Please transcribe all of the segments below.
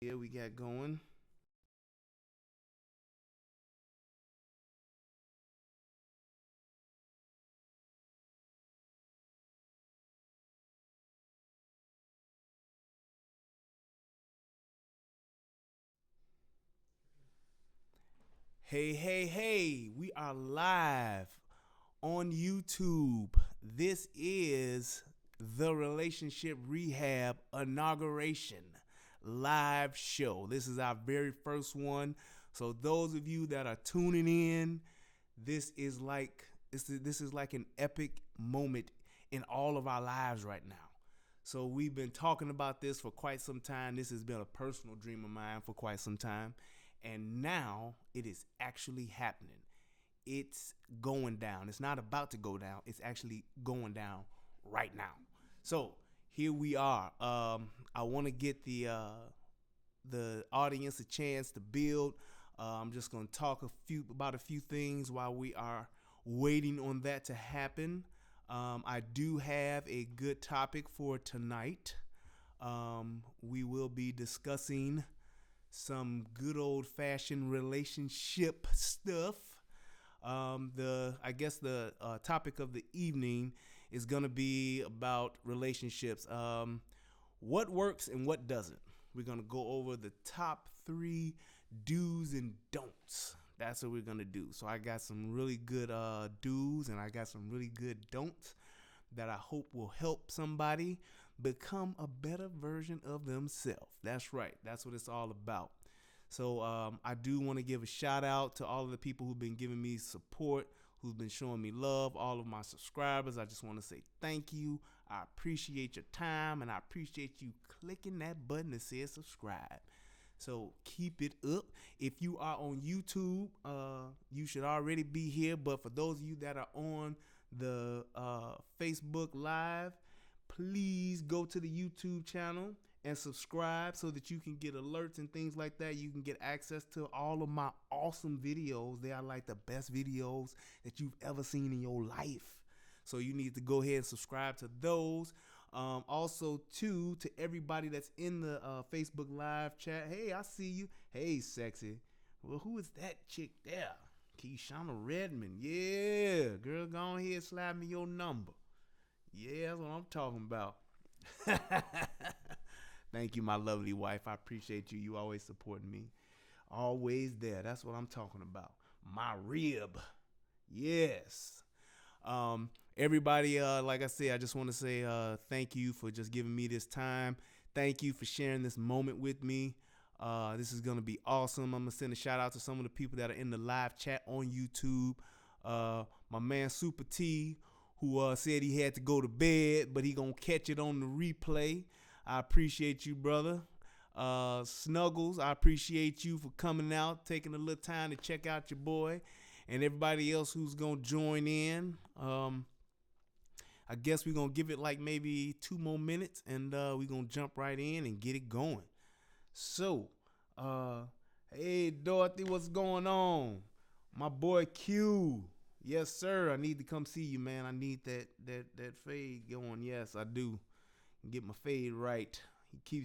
Yeah, we got going. Hey, hey, hey, we are live on YouTube. This is the Relationship Rehab Inauguration live show. This is our very first one. So those of you that are tuning in, this is like an epic moment in all of our lives right now. So we've been talking about this for quite some time. This has been a personal dream of mine for quite some time. And now it is actually happening. It's going down. It's not about to go down. It's actually going down right now. So here we are. I want to get the audience a chance to build. I'm just going to talk about a few things while we are waiting on that to happen. I do have a good topic for tonight. We will be discussing some good old fashioned relationship stuff. The topic of the evening is gonna be about relationships. What works and what doesn't. We're gonna go over the top three do's and don'ts. That's what we're gonna do. So I got some really good do's and I got some really good don'ts that I hope will help somebody become a better version of themselves. That's right. That's what it's all about. So I do want to give a shout out to all of the people who've been giving me support, who've been showing me love, all of my subscribers. I just want to say thank you. I appreciate your time and I appreciate you clicking that button that says subscribe. So keep it up. If you are on YouTube, you should already be here. But for those of you that are on the Facebook Live, please go to the YouTube channel and subscribe so that you can get alerts and things like that. You can get access to all of my awesome videos. They are like the best videos that you've ever seen in your life. So you need to go ahead and subscribe to those. Also, too, to everybody that's in the Facebook Live chat. Hey, I see you. Hey, sexy. Well, who is that chick there? Keishana Redmond. Yeah, girl, go ahead and slide me your number. Yeah, that's what I'm talking about. Thank you, my lovely wife. I appreciate you. You always supporting me. Always there. That's what I'm talking about. My rib. Yes. Everybody, like I said, I just want to say thank you for just giving me this time. Thank you for sharing this moment with me. This is going to be awesome. I'm going to send a shout out to some of the people that are in the live chat on YouTube. My man Super T, who said he had to go to bed, but he going to catch it on the replay. I appreciate you, brother. Snuggles, I appreciate you for coming out, taking a little time to check out your boy, and everybody else who's going to join in. I guess we're going to give it like maybe 2 more minutes, and we're going to jump right in and get it going. So, hey, Dorothy, what's going on? My boy Q. Yes, sir. I need to come see you, man. I need that fade going. Yes, I do. Get my fade right. He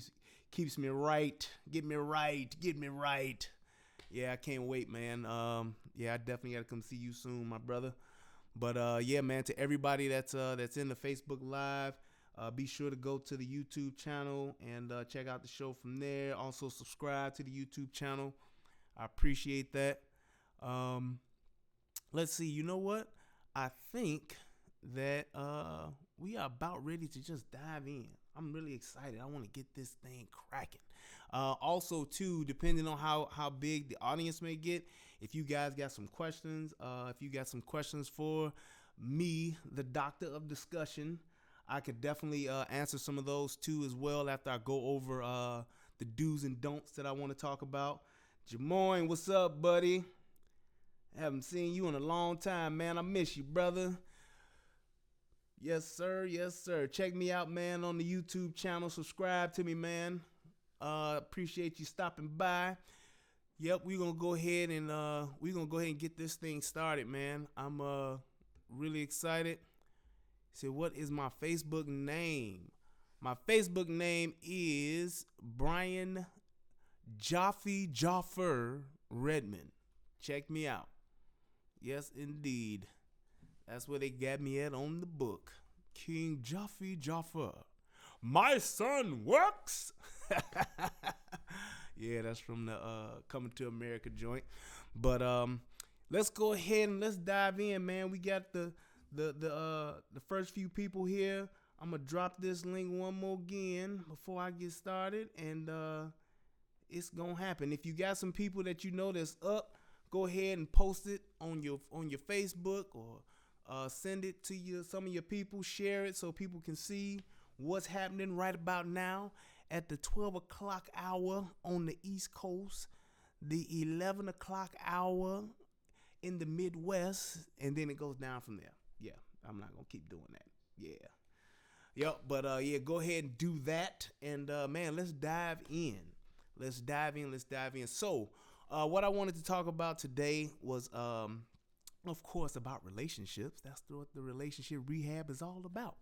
keeps me right. Get me right. Get me right. Yeah, I can't wait, man. Yeah, I definitely gotta come see you soon, my brother. But yeah, man, to everybody that's in the Facebook Live, be sure to go to the YouTube channel and check out the show from there. Also subscribe to the YouTube channel. I appreciate that. Let's see. You know what? I think that we are about ready to just dive in. I'm really excited. I want to get this thing cracking. Also, too, depending on how big the audience may get, if you guys got some questions, if you got some questions for me, the doctor of discussion, I could definitely answer some of those too as well after I go over the do's and don'ts that I want to talk about. Jamoyne, what's up, buddy? Haven't seen you in a long time, man. I miss you, brother. Yes, sir. Yes, sir. Check me out, man, on the YouTube channel. Subscribe to me, man. Appreciate you stopping by. Yep, we're gonna go ahead and get this thing started, man. I'm really excited. So, what is my Facebook name? My Facebook name is Brian Jaffer Redmond. Check me out. Yes, indeed. That's where they got me at on the book. King Jaffer. My son works. Yeah, that's from the Coming to America joint. But let's go ahead and let's dive in, man. We got the first few people here. I'm gonna drop this link one more again before I get started, and it's gonna happen. If you got some people that you know that's up, go ahead and post it on your Facebook, or send it to some of your people. Share it so people can see what's happening right about now at the 12 o'clock hour on the East Coast, the 11 o'clock hour in the Midwest, and then it goes down from there. Yeah, I'm not gonna keep doing that. Yeah. Yep, but yeah, go ahead and do that. And man, let's dive in. Let's dive in. So, what I wanted to talk about today was, of course, about relationships. That's what the relationship rehab is all about.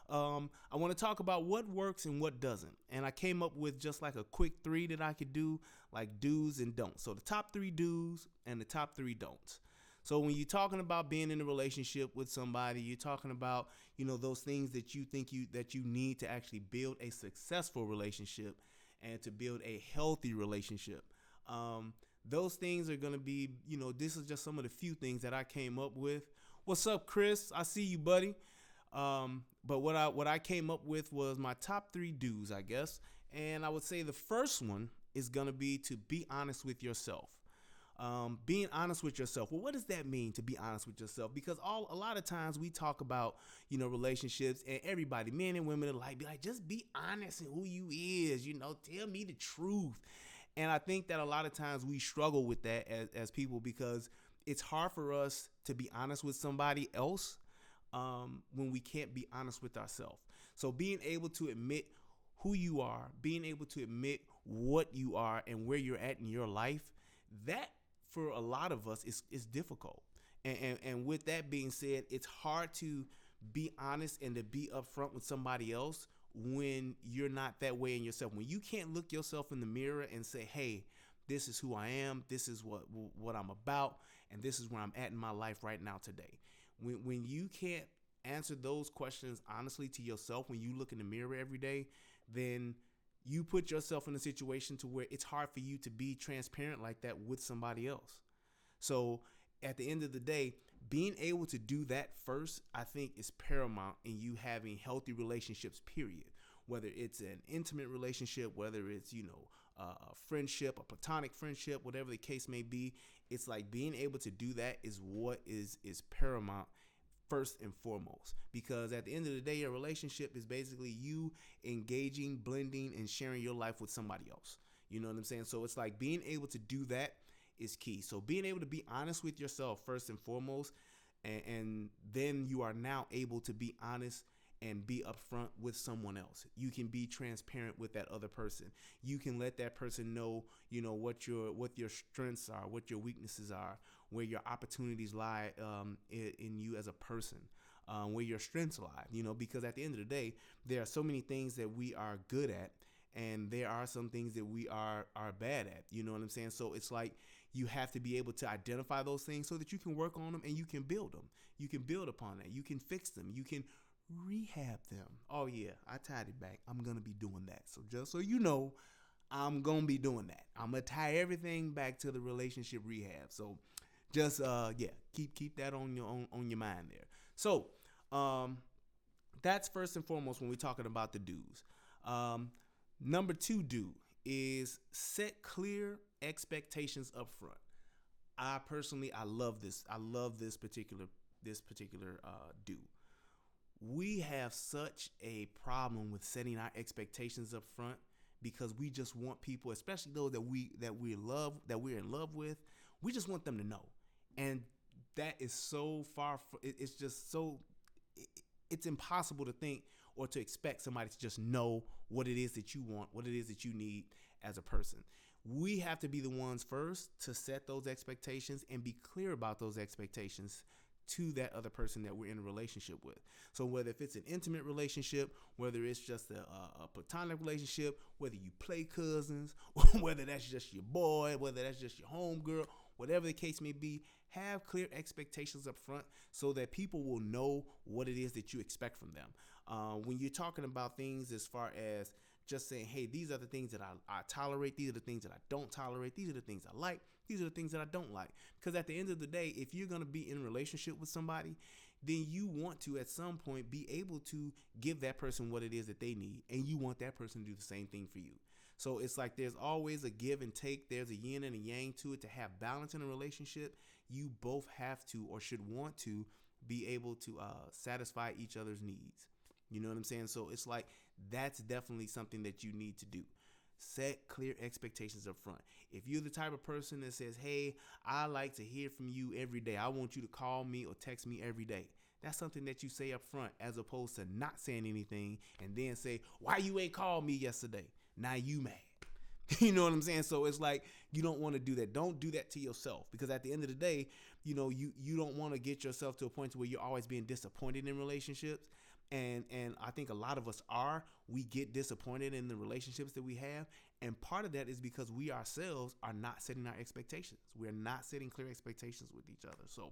I want to talk about what works and what doesn't. And I came up with just like a quick 3 that I could do, like do's and don'ts. So the top 3 do's and the top 3 don'ts. So when you're talking about being in a relationship with somebody, you're talking about, those things that you think that you need to actually build a successful relationship and to build a healthy relationship. Those things are going to be, this is just some of the few things that I came up with. What's up, Chris? I see you, buddy. But what I came up with was my top 3 do's, I guess. And I would say the first one is going to be to be honest with yourself. Being honest with yourself. Well, what does that mean, to be honest with yourself? Because a lot of times we talk about, relationships, and everybody, men and women alike, be like, just be honest in who you is, tell me the truth. And I think that a lot of times we struggle with that as people, because it's hard for us to be honest with somebody else when we can't be honest with ourselves. So being able to admit who you are, being able to admit what you are and where you're at in your life, that for a lot of us is difficult. And with that being said, it's hard to be honest and to be upfront with somebody else when you're not that way in yourself. When you can't look yourself in the mirror and say, hey, this is who I am, this is what I'm about, and this is where I'm at in my life right now today. When you can't answer those questions honestly to yourself, when you look in the mirror every day, then you put yourself in a situation to where it's hard for you to be transparent like that with somebody else. So at the end of the day, being able to do that first, I think, is paramount in you having healthy relationships, period. Whether it's an intimate relationship, whether it's, a friendship, a platonic friendship, whatever the case may be, it's like being able to do that is what is paramount first and foremost. Because at the end of the day, your relationship is basically you engaging, blending, and sharing your life with somebody else. You know what I'm saying? So it's like being able to do that is key. So being able to be honest with yourself first and foremost, and then you are now able to be honest and be upfront with someone else. You can be transparent with that other person. You can let that person know, what your strengths are, what your weaknesses are, where your opportunities lie in you as a person, where your strengths lie, because at the end of the day, there are so many things that we are good at, and there are some things that we are bad at. You know what I'm saying? So it's like you have to be able to identify those things so that you can work on them and you can build them. You can build upon that. You can fix them. You can rehab them. Oh yeah, I tied it back. I'm gonna be doing that. So just so you know, I'm gonna be doing that. I'm gonna tie everything back to the relationship rehab. So just keep that on your mind there. So that's first and foremost when we're talking about the do's. Number 2 do is set clear expectations up front. I love this. I love this particular do. We have such a problem with setting our expectations up front because we just want people, especially those that we're in love with, we just want them to know. And that is so far it's just so it's impossible to think or to expect somebody to just know what it is that you want, what it is that you need as a person. We have to be the ones first to set those expectations and be clear about those expectations to that other person that we're in a relationship with. So whether if it's an intimate relationship, whether it's just a platonic relationship, whether you play cousins, whether that's just your boy, whether that's just your homegirl, whatever the case may be, have clear expectations up front so that people will know what it is that you expect from them. When you're talking about things as far as just saying, hey, these are the things that I tolerate. These are the things that I don't tolerate. These are the things I like. These are the things that I don't like. Because at the end of the day, if you're going to be in a relationship with somebody, then you want to, at some point, be able to give that person what it is that they need. And you want that person to do the same thing for you. So it's like there's always a give and take. There's a yin and a yang to it. To have balance in a relationship, you both have to or should want to be able to satisfy each other's needs. You know what I'm saying? So it's like that's definitely something that you need to do. Set clear expectations up front. If you're the type of person that says, hey, I like to hear from you every day. I want you to call me or text me every day. That's something that you say up front, as opposed to not saying anything and then say, why you ain't called me yesterday? Now you mad. You know what I'm saying? So it's like you don't want to do that. Don't do that to yourself, because at the end of the day, you know, you don't want to get yourself to a point where you're always being disappointed in relationships. And I think a lot of us we get disappointed in the relationships that we have. And part of that is because we ourselves are not setting our expectations. We're not setting clear expectations with each other. So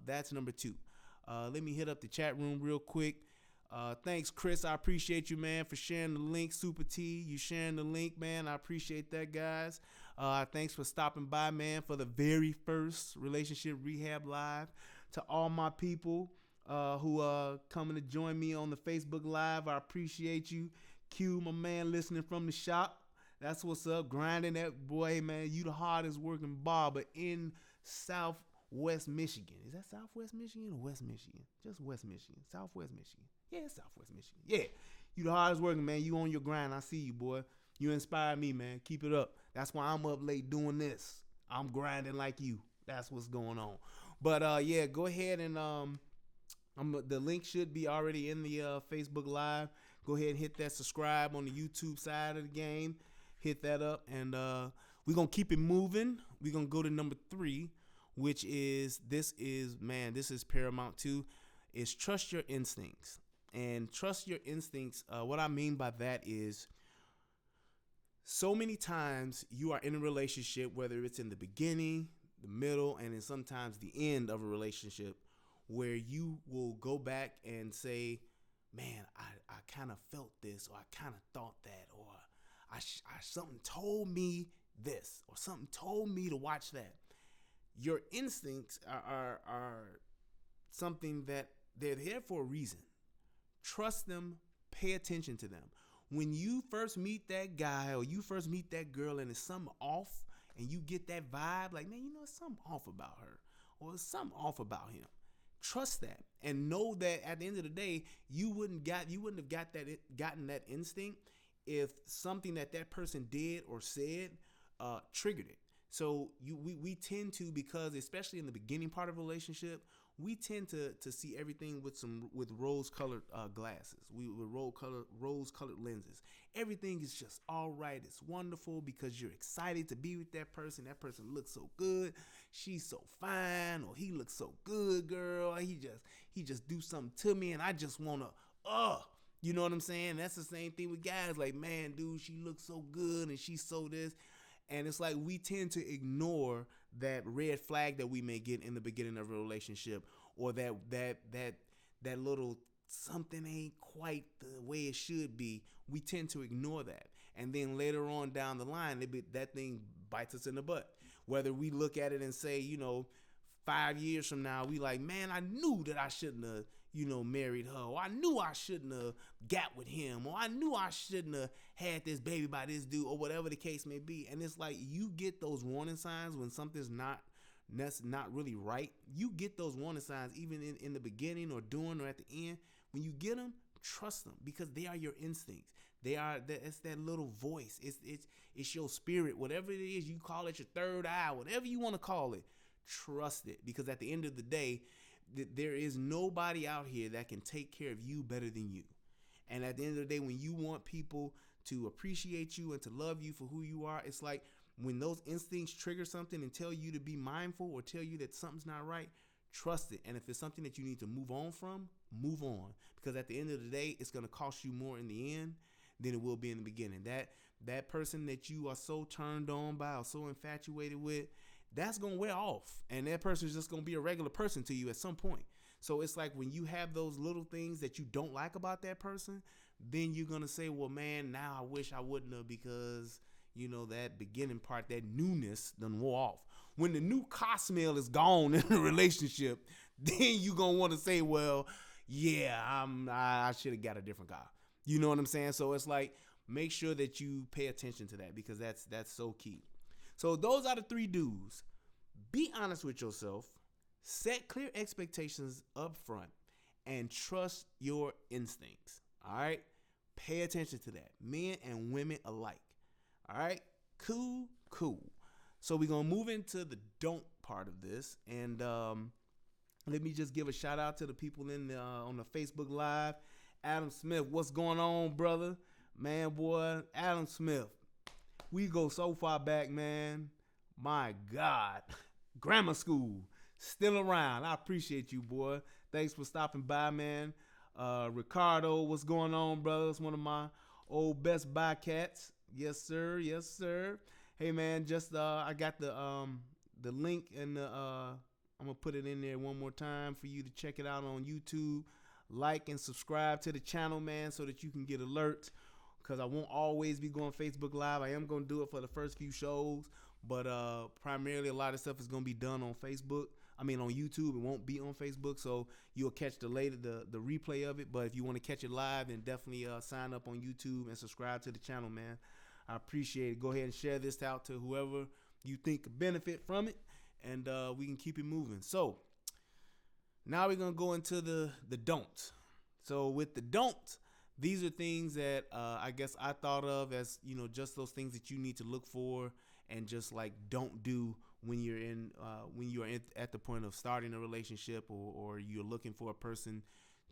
that's number 2. Let me hit up the chat room real quick. Thanks, Chris. I appreciate you, man, for sharing the link. Super T, you sharing the link, man. I appreciate that, guys. Thanks for stopping by, man, for the very first Relationship Rehab Live. To all my people who are coming to join me on the Facebook Live, I appreciate you. Q, my man, listening from the shop. That's what's up. Grinding that boy, man. You the hardest working barber in Southwest Michigan. Is that Southwest Michigan or West Michigan? Just West Michigan. Southwest Michigan. Yeah, Southwest Michigan. Yeah. You the hardest working, man. You on your grind. I see you, boy. You inspire me, man. Keep it up. That's why I'm up late doing this. I'm grinding like you. That's what's going on. But yeah, go ahead and the link should be already in the Facebook Live. Go ahead and hit that subscribe on the YouTube side of the game. Hit that up, and we're going to keep it moving. We're going to go to number 3, which is, this is paramount too, is trust your instincts. And trust your instincts, what I mean by that is, so many times you are in a relationship, whether it's in the beginning, the middle, and then sometimes the end of a relationship, where you will go back and say, man, I kind of felt this, or I kind of thought that, or something told me this, or something told me to watch that. Your instincts are something that they're there for a reason. Trust them. Pay attention to them. When you first meet that guy or you first meet that girl and it's something off, and you get that vibe like, man, you know, it's something off about her, or it's something off about him. Trust that, and know that at the end of the day, you wouldn't have gotten that instinct if something that person did or said triggered it. So we tend to, because especially in the beginning part of a relationship, we tend to see everything with rose-colored glasses. With rose-colored lenses. Everything is just all right. It's wonderful because you're excited to be with that person. That person looks so good. She's so fine, or he looks so good, girl. He just do something to me, and I just wanna, you know what I'm saying? That's the same thing with guys. Like, man, dude, she looks so good, and she's so this. And it's like we tend to ignore that red flag that we may get in the beginning of a relationship, or that little something ain't quite the way it should be. We tend to ignore that. And then later on down the line, that thing bites us in the butt. Whether we look at it and say, you know, 5 years from now, we like, man, I knew that I shouldn't have, you know, married her, or I knew I shouldn't have got with him, or I knew I shouldn't have had this baby by this dude, or whatever the case may be. And it's like, you get those warning signs when something's that's not really right. You get those warning signs even in the beginning, or during, or at the end. When you get them, trust them, because they are your instincts. It's that little voice. It's your spirit, whatever it is you call it, your third eye, whatever you want to call it. Trust it, because at the end of the day, there is nobody out here that can take care of you better than you. And at the end of the day, when you want people to appreciate you and to love you for who you are, it's like when those instincts trigger something and tell you to be mindful, or tell you that something's not right, trust it. And if it's something that you need to move on from, move on. Because at the end of the day, it's going to cost you more in the end than it will be in the beginning. That person that you are so turned on by or so infatuated with, that's going to wear off. And that person is just going to be a regular person to you at some point. So it's like when you have those little things that you don't like about that person, then you're going to say, well, man, now I wish I wouldn't have, because, you know, that beginning part, that newness done wore off. When the new car smell is gone in a relationship, then you're going to want to say, well, yeah, I should have got a different car. You know what I'm saying? So it's like, make sure that you pay attention to that, because that's so key. So those are the 3 do's. Be honest with yourself, set clear expectations up front, and trust your instincts. All right? Pay attention to that. Men and women alike. All right? Cool. So we're going to move into the don't part of this. And let me just give a shout out to the people on the Facebook Live. Adam Smith, what's going on, brother? Man, boy, Adam Smith. We go so far back, man. My God. Grammar school. Still around. I appreciate you, boy. Thanks for stopping by, man. Ricardo, what's going on, brother? It's one of my old Best Buy cats. Yes, sir. Yes, sir. Hey, man, just I got the link, and I'm gonna put it in there one more time for you to check it out on YouTube. Like and subscribe to the channel, man, so that you can get alerts, because I won't always be going Facebook Live. I am going to do it for the first few shows, but primarily a lot of stuff is going to be done on Facebook. I mean, on YouTube. It won't be on Facebook, so you'll catch the replay of it. But if you want to catch it live, then definitely sign up on YouTube and subscribe to the channel, man. I appreciate it. Go ahead and share this out to whoever you think could benefit from it, and we can keep it moving. So now we're going to go into the don'ts. So with the don'ts, these are things that I guess I thought of as, you know, just those things that you need to look for and just like don't do when you're at the point of starting a relationship, or you're looking for a person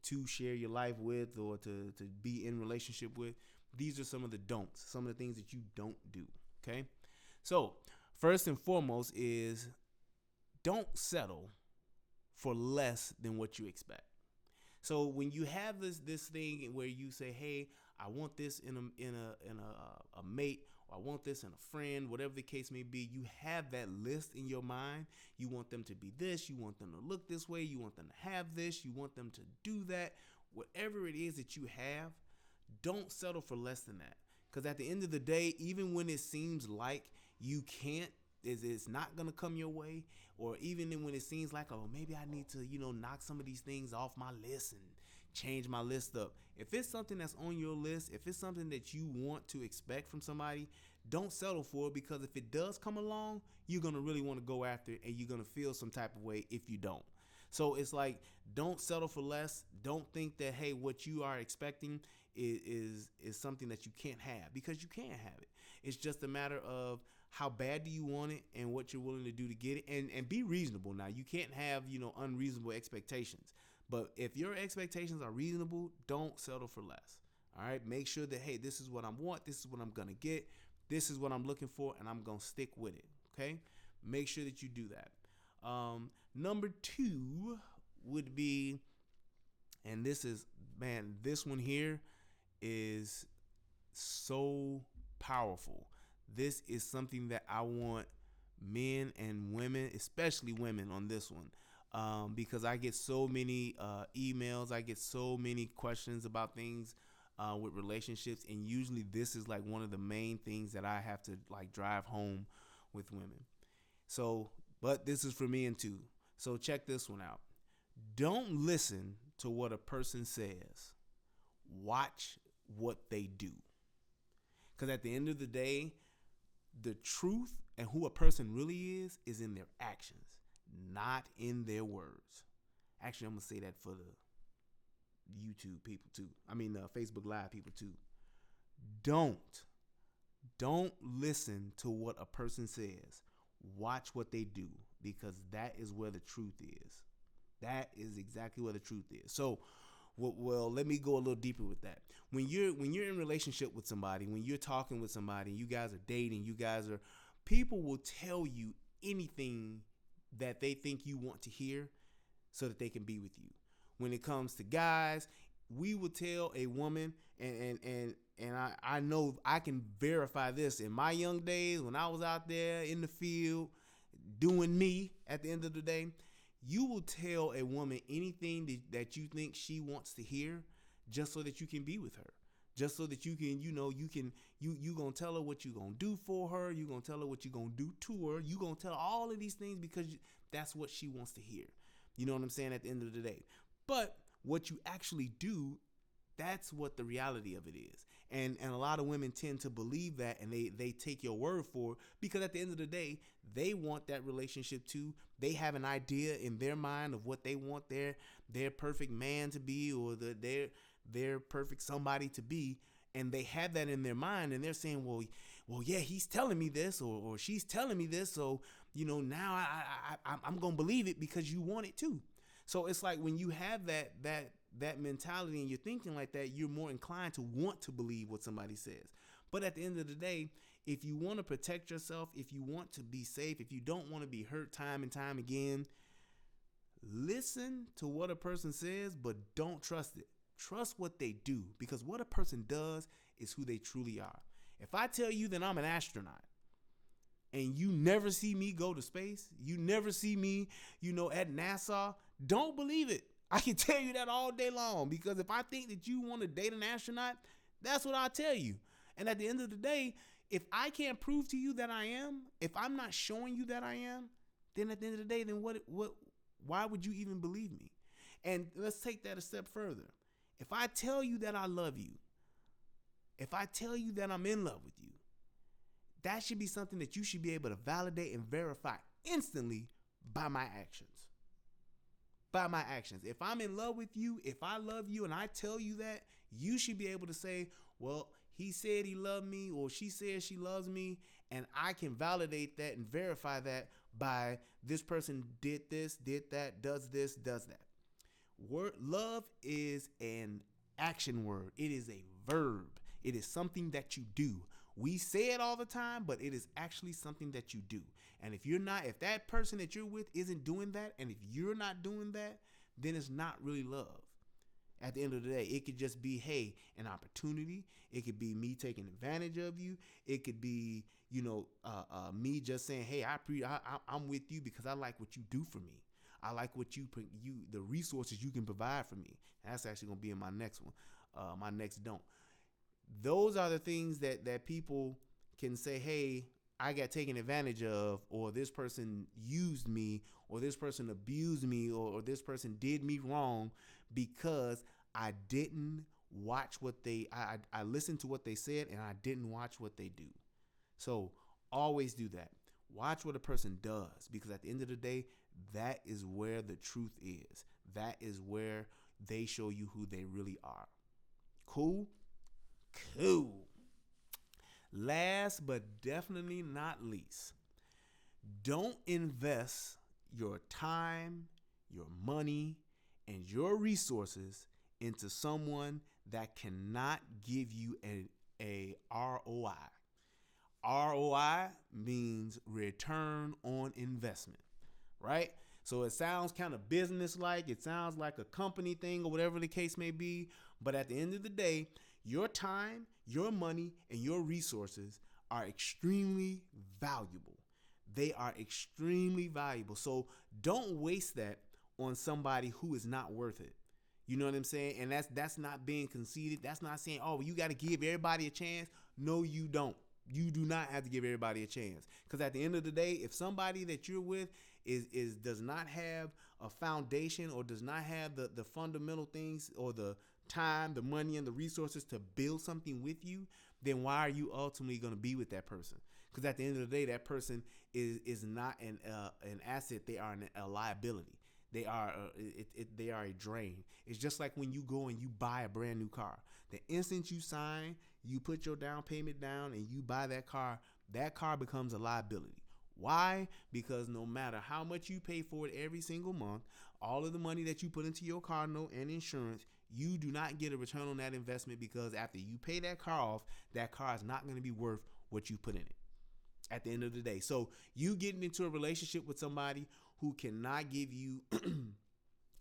to share your life with, or to be in relationship with. These are some of the don'ts, some of the things that you don't do. Okay. So first and foremost is, don't settle for less than what you expect. So when you have this thing where you say, hey, I want this in a mate, or I want this in a friend, whatever the case may be, you have that list in your mind. You want them to be this, you want them to look this way, you want them to have this, you want them to do that. Whatever it is that you have, don't settle for less than that. Because at the end of the day, even when it seems like you can't, it's not going to come your way, or even when it seems like, oh, maybe I need to, knock some of these things off my list and change my list up. If it's something that's on your list, if it's something that you want to expect from somebody, don't settle for it, because if it does come along, you're going to really want to go after it, and you're going to feel some type of way if you don't. So it's like, don't settle for less. Don't think that, hey, what you are expecting is something that you can't have, because you can't have it. It's just a matter of how bad do you want it and what you're willing to do to get it, and be reasonable. Now, you can't have, unreasonable expectations, but if your expectations are reasonable, don't settle for less. All right. Make sure that, hey, this is what I want. This is what I'm going to get. This is what I'm looking for, and I'm going to stick with it. Okay. Make sure that you do that. Number 2 would be, and this one here is so powerful. This is something that I want men and women, especially women, on this one, because I get so many emails. I get so many questions about things with relationships, and usually this is like one of the main things that I have to like drive home with women. So, but this is for men too. So check this one out. Don't listen to what a person says. Watch what they do. Because at the end of the day, the truth and who a person really is in their actions, not in their words. Actually, I'm going to say that for the YouTube people too. I mean, Facebook Live people too. Don't listen to what a person says. Watch what they do, because that is where the truth is. That is exactly where the truth is. So, well, let me go a little deeper with that. When you're in relationship with somebody, when you're talking with somebody, you guys are dating, people will tell you anything that they think you want to hear. so that they can be with you. When it comes to guys, we will tell a woman, and I know I can verify this. In my young days, when I was out there in the field doing me, at the end of the day, you will tell a woman anything that you think she wants to hear, just so that you can be with her, just so that you can, you gonna tell her what you gonna do for her, you gonna tell her what you gonna do to her, you gonna tell her all of these things because that's what she wants to hear. You know what I'm saying? At the end of the day, but what you actually do, that's what the reality of it is. And a lot of women tend to believe that, and they take your word for it, because at the end of the day, they want that relationship too. They have an idea in their mind of what they want their perfect man to be, or their perfect somebody to be, and they have that in their mind, and they're saying, well, yeah, he's telling me this, or she's telling me this, so now I'm gonna believe it because you want it too. So it's like when you have that mentality and you're thinking like that, you're more inclined to want to believe what somebody says. But at the end of the day, if you want to protect yourself, if you want to be safe, if you don't want to be hurt time and time again, listen to what a person says, but don't trust it. Trust what they do, because what a person does is who they truly are. If I tell you that I'm an astronaut and you never see me go to space, you never see me, at NASA, don't believe it. I can tell you that all day long, because if I think that you want to date an astronaut, that's what I'll tell you. And at the end of the day, if I can't prove to you that I am, if I'm not showing you that I am, then at the end of the day, then why would you even believe me? And let's take that a step further. If I tell you that I love you, if I tell you that I'm in love with you, that should be something that you should be able to validate and verify instantly by my actions. By my actions. If I'm in love with you, if I love you and I tell you that, you should be able to say, well, he said he loved me, or she said she loves me, and I can validate that and verify that by this person did this, did that, does this, does that. Love is an action word. It is a verb. It is something that you do. We say it all the time, but it is actually something that you do. And if that person that you're with isn't doing that, and if you're not doing that, then it's not really love. At the end of the day, it could just be, hey, an opportunity. It could be me taking advantage of you. It could be, me just saying, hey, I'm with you because I like what you do for me. I like what the resources you can provide for me. That's actually going to be in my next one, my next don't. Those are the things that people can say, hey, I got taken advantage of, or this person used me, or this person abused me, or this person did me wrong because I didn't watch I listened to what they said and I didn't watch what they do. So always do that. Watch what a person does, because at the end of the day, that is where the truth is. That is where they show you who they really are. Cool? Cool. Last but definitely not least, don't invest your time, your money, and your resources into someone that cannot give you a ROI. ROI means return on investment, right? So it sounds kind of business-like. It sounds like a company thing or whatever the case may be. But at the end of the day, your time, your money, and your resources are extremely valuable. They are extremely valuable. So don't waste that on somebody who is not worth it. You know what I'm saying? And that's not being conceited. That's not saying, oh, you got to give everybody a chance. No, you don't. You do not have to give everybody a chance. Because at the end of the day, if somebody that you're with does not have a foundation, or does not have the fundamental things, or the time, the money, and the resources to build something with you, then why are you ultimately going to be with that person? Because at the end of the day, that person is not an asset. They are a liability. They are a drain. It's just like when you go and you buy a brand new car. The instant you sign, you put your down payment down and you buy that car becomes a liability. Why? Because no matter how much you pay for it every single month, all of the money that you put into your car note and insurance, you do not get a return on that investment, because after you pay that car off, that car is not going to be worth what you put in it at the end of the day. So you getting into a relationship with somebody who cannot give you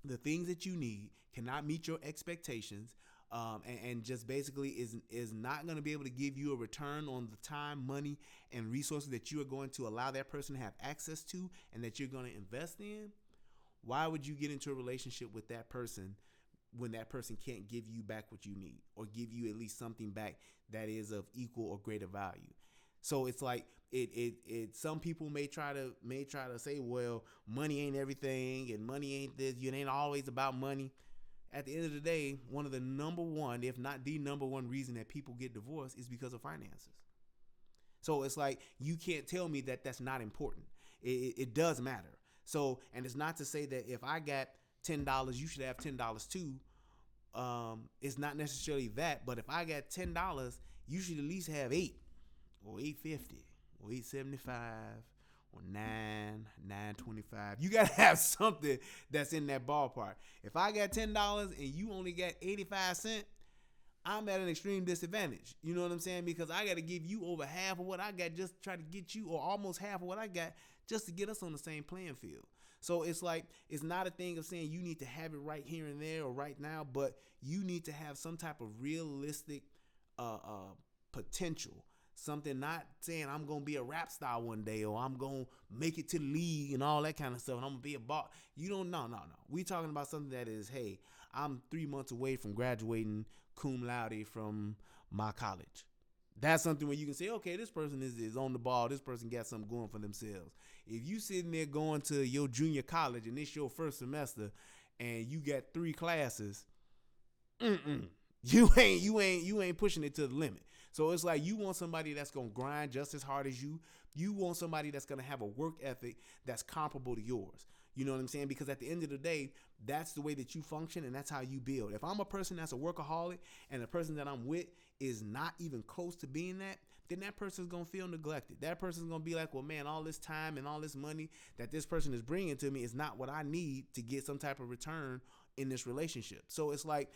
the things that you need cannot meet your expectations, and just basically is not going to be able to give you a return on the time, money, and resources that you are going to allow that person to have access to and that you're going to invest in, why would you get into a relationship with that person when that person can't give you back what you need or give you at least something back that is of equal or greater value? So it's like it some people may try to say, well, money ain't everything and money ain't this, it ain't always about money. At the end of the day, one of the number one, if not the number one reason that people get divorced is because of finances. So it's like, you can't tell me that that's not important. It does matter. So, and it's not to say that if I got $10, you should have $10 too. It's not necessarily that, but if I got $10, you should at least have $8 or $8.50 or $8.75 or $9.25. You gotta have something that's in that ballpark. If I got $10 and you only got 85 cents, I'm at an extreme disadvantage. You know what I'm saying? Because I got to give you over half of what I got just to try to get you, or almost half of what I got just to get us on the same playing field. So it's like, it's not a thing of saying you need to have it right here and there or right now, but you need to have some type of realistic potential. Something, not saying I'm going to be a rap star one day or I'm going to make it to the league and all that kind of stuff and I'm going to be a boss. You don't, no. We talking about something that is, hey, I'm 3 months away from graduating cum laude from my college. That's something where you can say, okay, this person is on the ball. This person got something going for themselves. If you sitting there going to your junior college and it's your first semester and you got 3 classes, you ain't pushing it to the limit. So it's like, you want somebody that's going to grind just as hard as you. You want somebody that's going to have a work ethic that's comparable to yours. You know what I'm saying? Because at the end of the day, that's the way that you function and that's how you build. If I'm a person that's a workaholic and the person that I'm with is not even close to being that, then that person's going to feel neglected. That person's going to be like, well, man, all this time and all this money that this person is bringing to me is not what I need to get some type of return in this relationship. So it's like,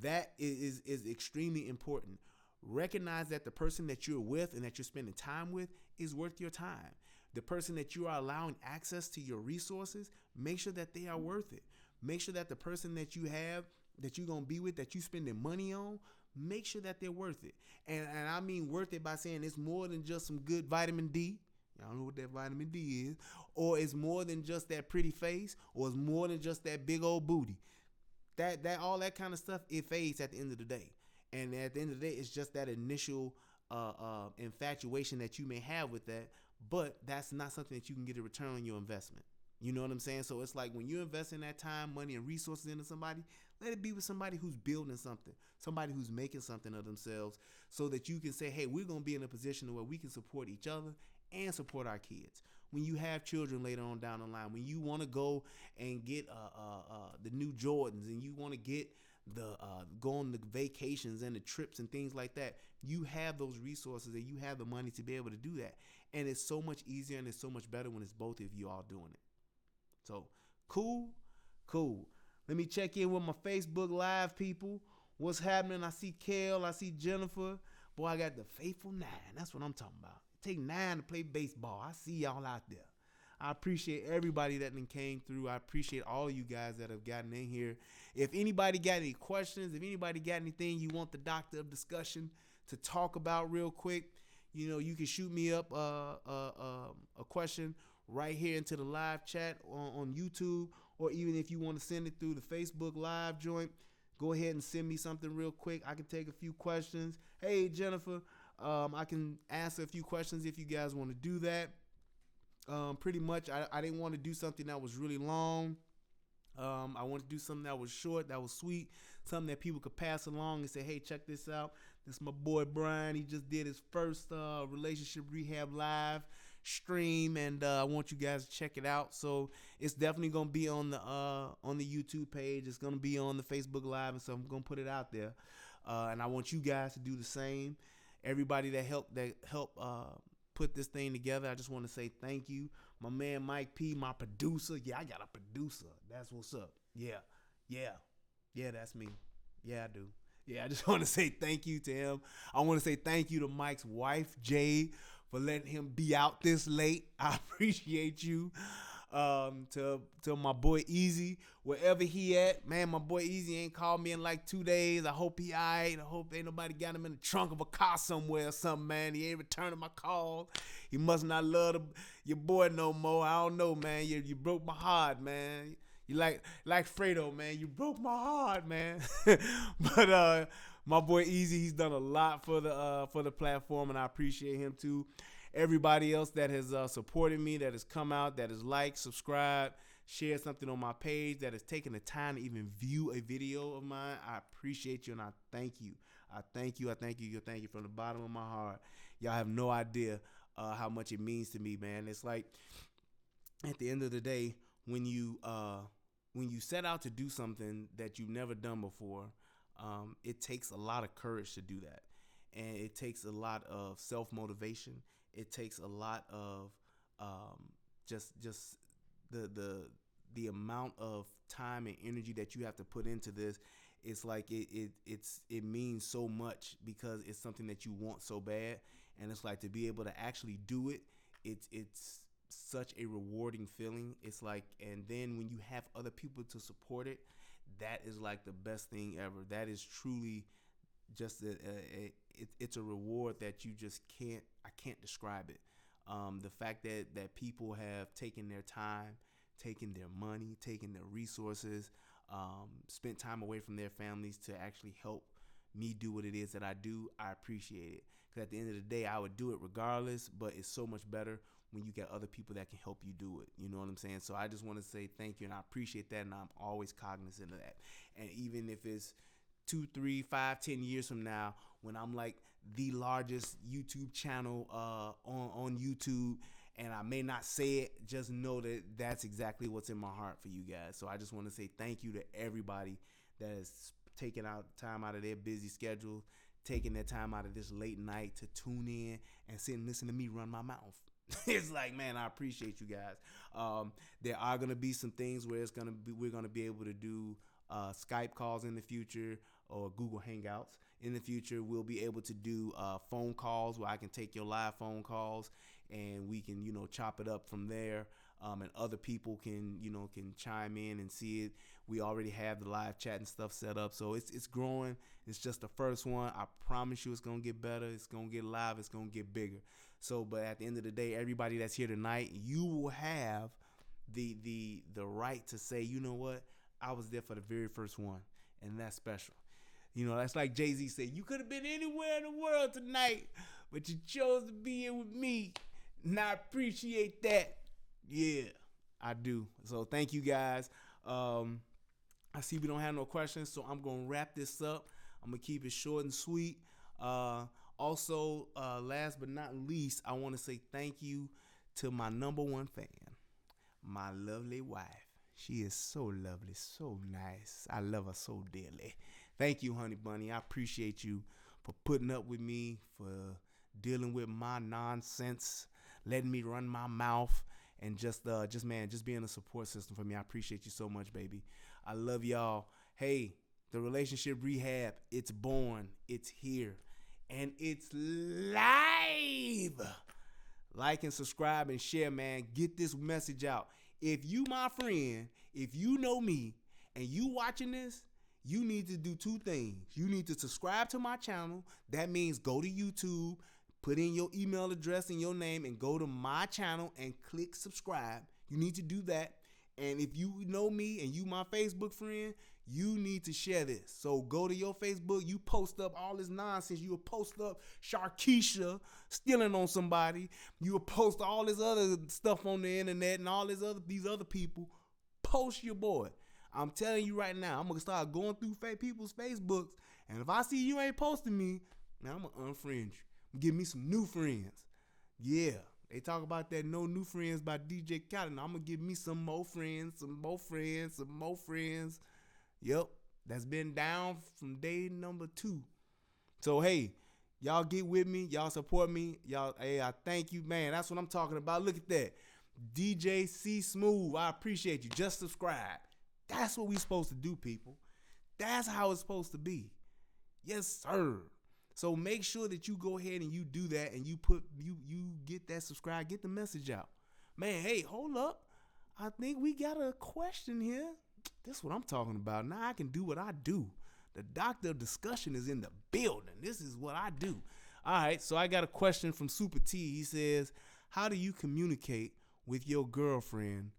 that is extremely important. Recognize that the person that you're with and that you're spending time with is worth your time. The person that you are allowing access to your resources, make sure that they are worth it. Make sure that the person that you have, that you're going to be with, that you spending money on, make sure that they're worth it. And I mean worth it by saying it's more than just some good vitamin D. Y'all know what that vitamin D is. Or it's more than just that pretty face, or it's more than just that big old booty. That all that kind of stuff, it fades at the end of the day. And at the end of the day, it's just that initial infatuation that you may have with that, but that's not something that you can get a return on your investment. You know what I'm saying? So it's like, when you invest in that time, money, and resources into somebody, let it be with somebody who's building something, somebody who's making something of themselves, so that you can say, hey, we're going to be in a position where we can support each other and support our kids. When you have children later on down the line, when you want to go and get the new Jordans, and you want to get go on the vacations and the trips and things like that, you have those resources and you have the money to be able to do that. And it's so much easier and it's so much better when it's both of you all doing it. So cool. Let me check in with my Facebook Live people. What's happening? I see Kel, I see Jennifer. Boy, I got the faithful 9. That's what I'm talking about. Take 9 to play baseball. I see y'all out there. I appreciate everybody that came through. I appreciate all of you guys that have gotten in here. If anybody got any questions, if anybody got anything you want the doctor of discussion to talk about real quick, you know, you can shoot me up a question right here into the live chat on YouTube, or even if you want to send it through the Facebook Live joint, go ahead and send me something real quick. I can take a few questions. Hey, Jennifer, I can answer a few questions if you guys want to do that. Pretty much, I didn't want to do something that was really long. I want to do something that was short, that was sweet, something that people could pass along and say, hey, check this out. This is my boy Brian. He just did his first Relationship Rehab Live stream, and I want you guys to check it out. So it's definitely going to be on the YouTube page. It's going to be on the Facebook Live, and so I'm going to put it out there. And I want you guys to do the same. Everybody that helped put this thing together, I just want to say thank you. My man Mike P, my producer. Yeah, I got a producer. That's what's up. Yeah, that's me. Yeah, I do. Yeah, I just want to say thank you to him. I want to say thank you to Mike's wife, Jade, for letting him be out this late. I appreciate you. To my boy Easy, wherever he at, man. My boy Easy ain't called me in like 2 days. I hope he alright. I hope ain't nobody got him in the trunk of a car somewhere or something, man. He ain't returning my calls. He must not love your boy no more. I don't know, man. You broke my heart, man. You like Fredo, man. You broke my heart, man. But my boy Easy, he's done a lot for the platform, and I appreciate him too. Everybody else that has supported me, that has come out, that has liked, subscribed, shared something on my page, that has taken the time to even view a video of mine, I appreciate you and I thank you. I thank you. I thank you. I thank you from the bottom of my heart. Y'all have no idea how much it means to me, man. It's like at the end of the day, when you set out to do something that you've never done before, it takes a lot of courage to do that, and it takes a lot of self-motivation. It takes a lot of just the amount of time and energy that you have to put into this. It's like it means so much because it's something that you want so bad, and it's like to be able to actually do it. It's such a rewarding feeling. It's like, and then when you have other people to support it, that is like the best thing ever. That is truly just it's a reward that you just I can't describe it. The fact that people have taken their time, taken their money, taken their resources, spent time away from their families to actually help me do what it is that I do, I appreciate it. Because at the end of the day, I would do it regardless, but it's so much better when you get other people that can help you do it. You know what I'm saying? So I just want to say thank you, and I appreciate that, and I'm always cognizant of that. And even if it's 2, 3, 5, 10 years from now, when I'm like the largest YouTube channel on YouTube, and I may not say it, just know that that's exactly what's in my heart for you guys. So I just want to say thank you to everybody that has taken out time out of their busy schedule, taking their time out of this late night to tune in and sit and listen to me run my mouth. It's like, man, I appreciate you guys. There are gonna be some things where we're gonna be able to do Skype calls in the future, or Google Hangouts in the future. We'll be able to do phone calls where I can take your live phone calls, and we can chop it up from there. And other people can chime in and see it. We already have the live chat and stuff set up, so it's growing. It's just the first one. I promise you, it's gonna get better. It's gonna get live. It's gonna get bigger. So, but at the end of the day, everybody that's here tonight, you will have the right to say, you know what, I was there for the very first one, and that's special. That's like Jay-Z said, you could have been anywhere in the world tonight, but you chose to be here with me, and I appreciate that. Yeah, I do. So thank you guys. I see we don't have no questions, so I'm gonna wrap this up. I'm gonna keep it short and sweet. Also, last but not least, I want to say thank you to my number one fan, my lovely wife. She is so lovely, so nice. I love her so dearly. Thank you, honey bunny. I appreciate you for putting up with me, for dealing with my nonsense, letting me run my mouth, and just being a support system for me. I appreciate you so much, baby. I love y'all. Hey, the relationship rehab, it's born, it's here, and it's live. Like and subscribe and share, man. Get this message out. If you my friend, if you know me, and you watching this, you need to do 2 things. You need to subscribe to my channel. That means go to YouTube, put in your email address and your name, and go to my channel and click subscribe. You need to do that. And if you know me and you my Facebook friend, you need to share this. So go to your Facebook, you post up all this nonsense. You will post up Sharkeisha stealing on somebody. You will post all this other stuff on the internet and all these other people. Post your boy. I'm telling you right now, I'm going to start going through people's Facebooks, and if I see you ain't posting me, man, I'm going to unfriend you. Give me some new friends. Yeah. They talk about that No New Friends by DJ Khaled. I'm going to give me some more friends, some more friends, some more friends. Yep. That's been down from day number 2. So, hey, y'all get with me. Y'all support me. Y'all, hey, I thank you, man. That's what I'm talking about. Look at that. DJ C Smooth. I appreciate you. Just subscribe. That's what we supposed to do, people. That's how it's supposed to be. Yes, sir. So make sure that you go ahead and you do that, and you get that subscribe, get the message out. Man, hey, hold up. I think we got a question here. This is what I'm talking about. Now I can do what I do. The doctor of discussion is in the building. This is what I do. All right, so I got a question from Super T. He says, how do you communicate with your girlfriend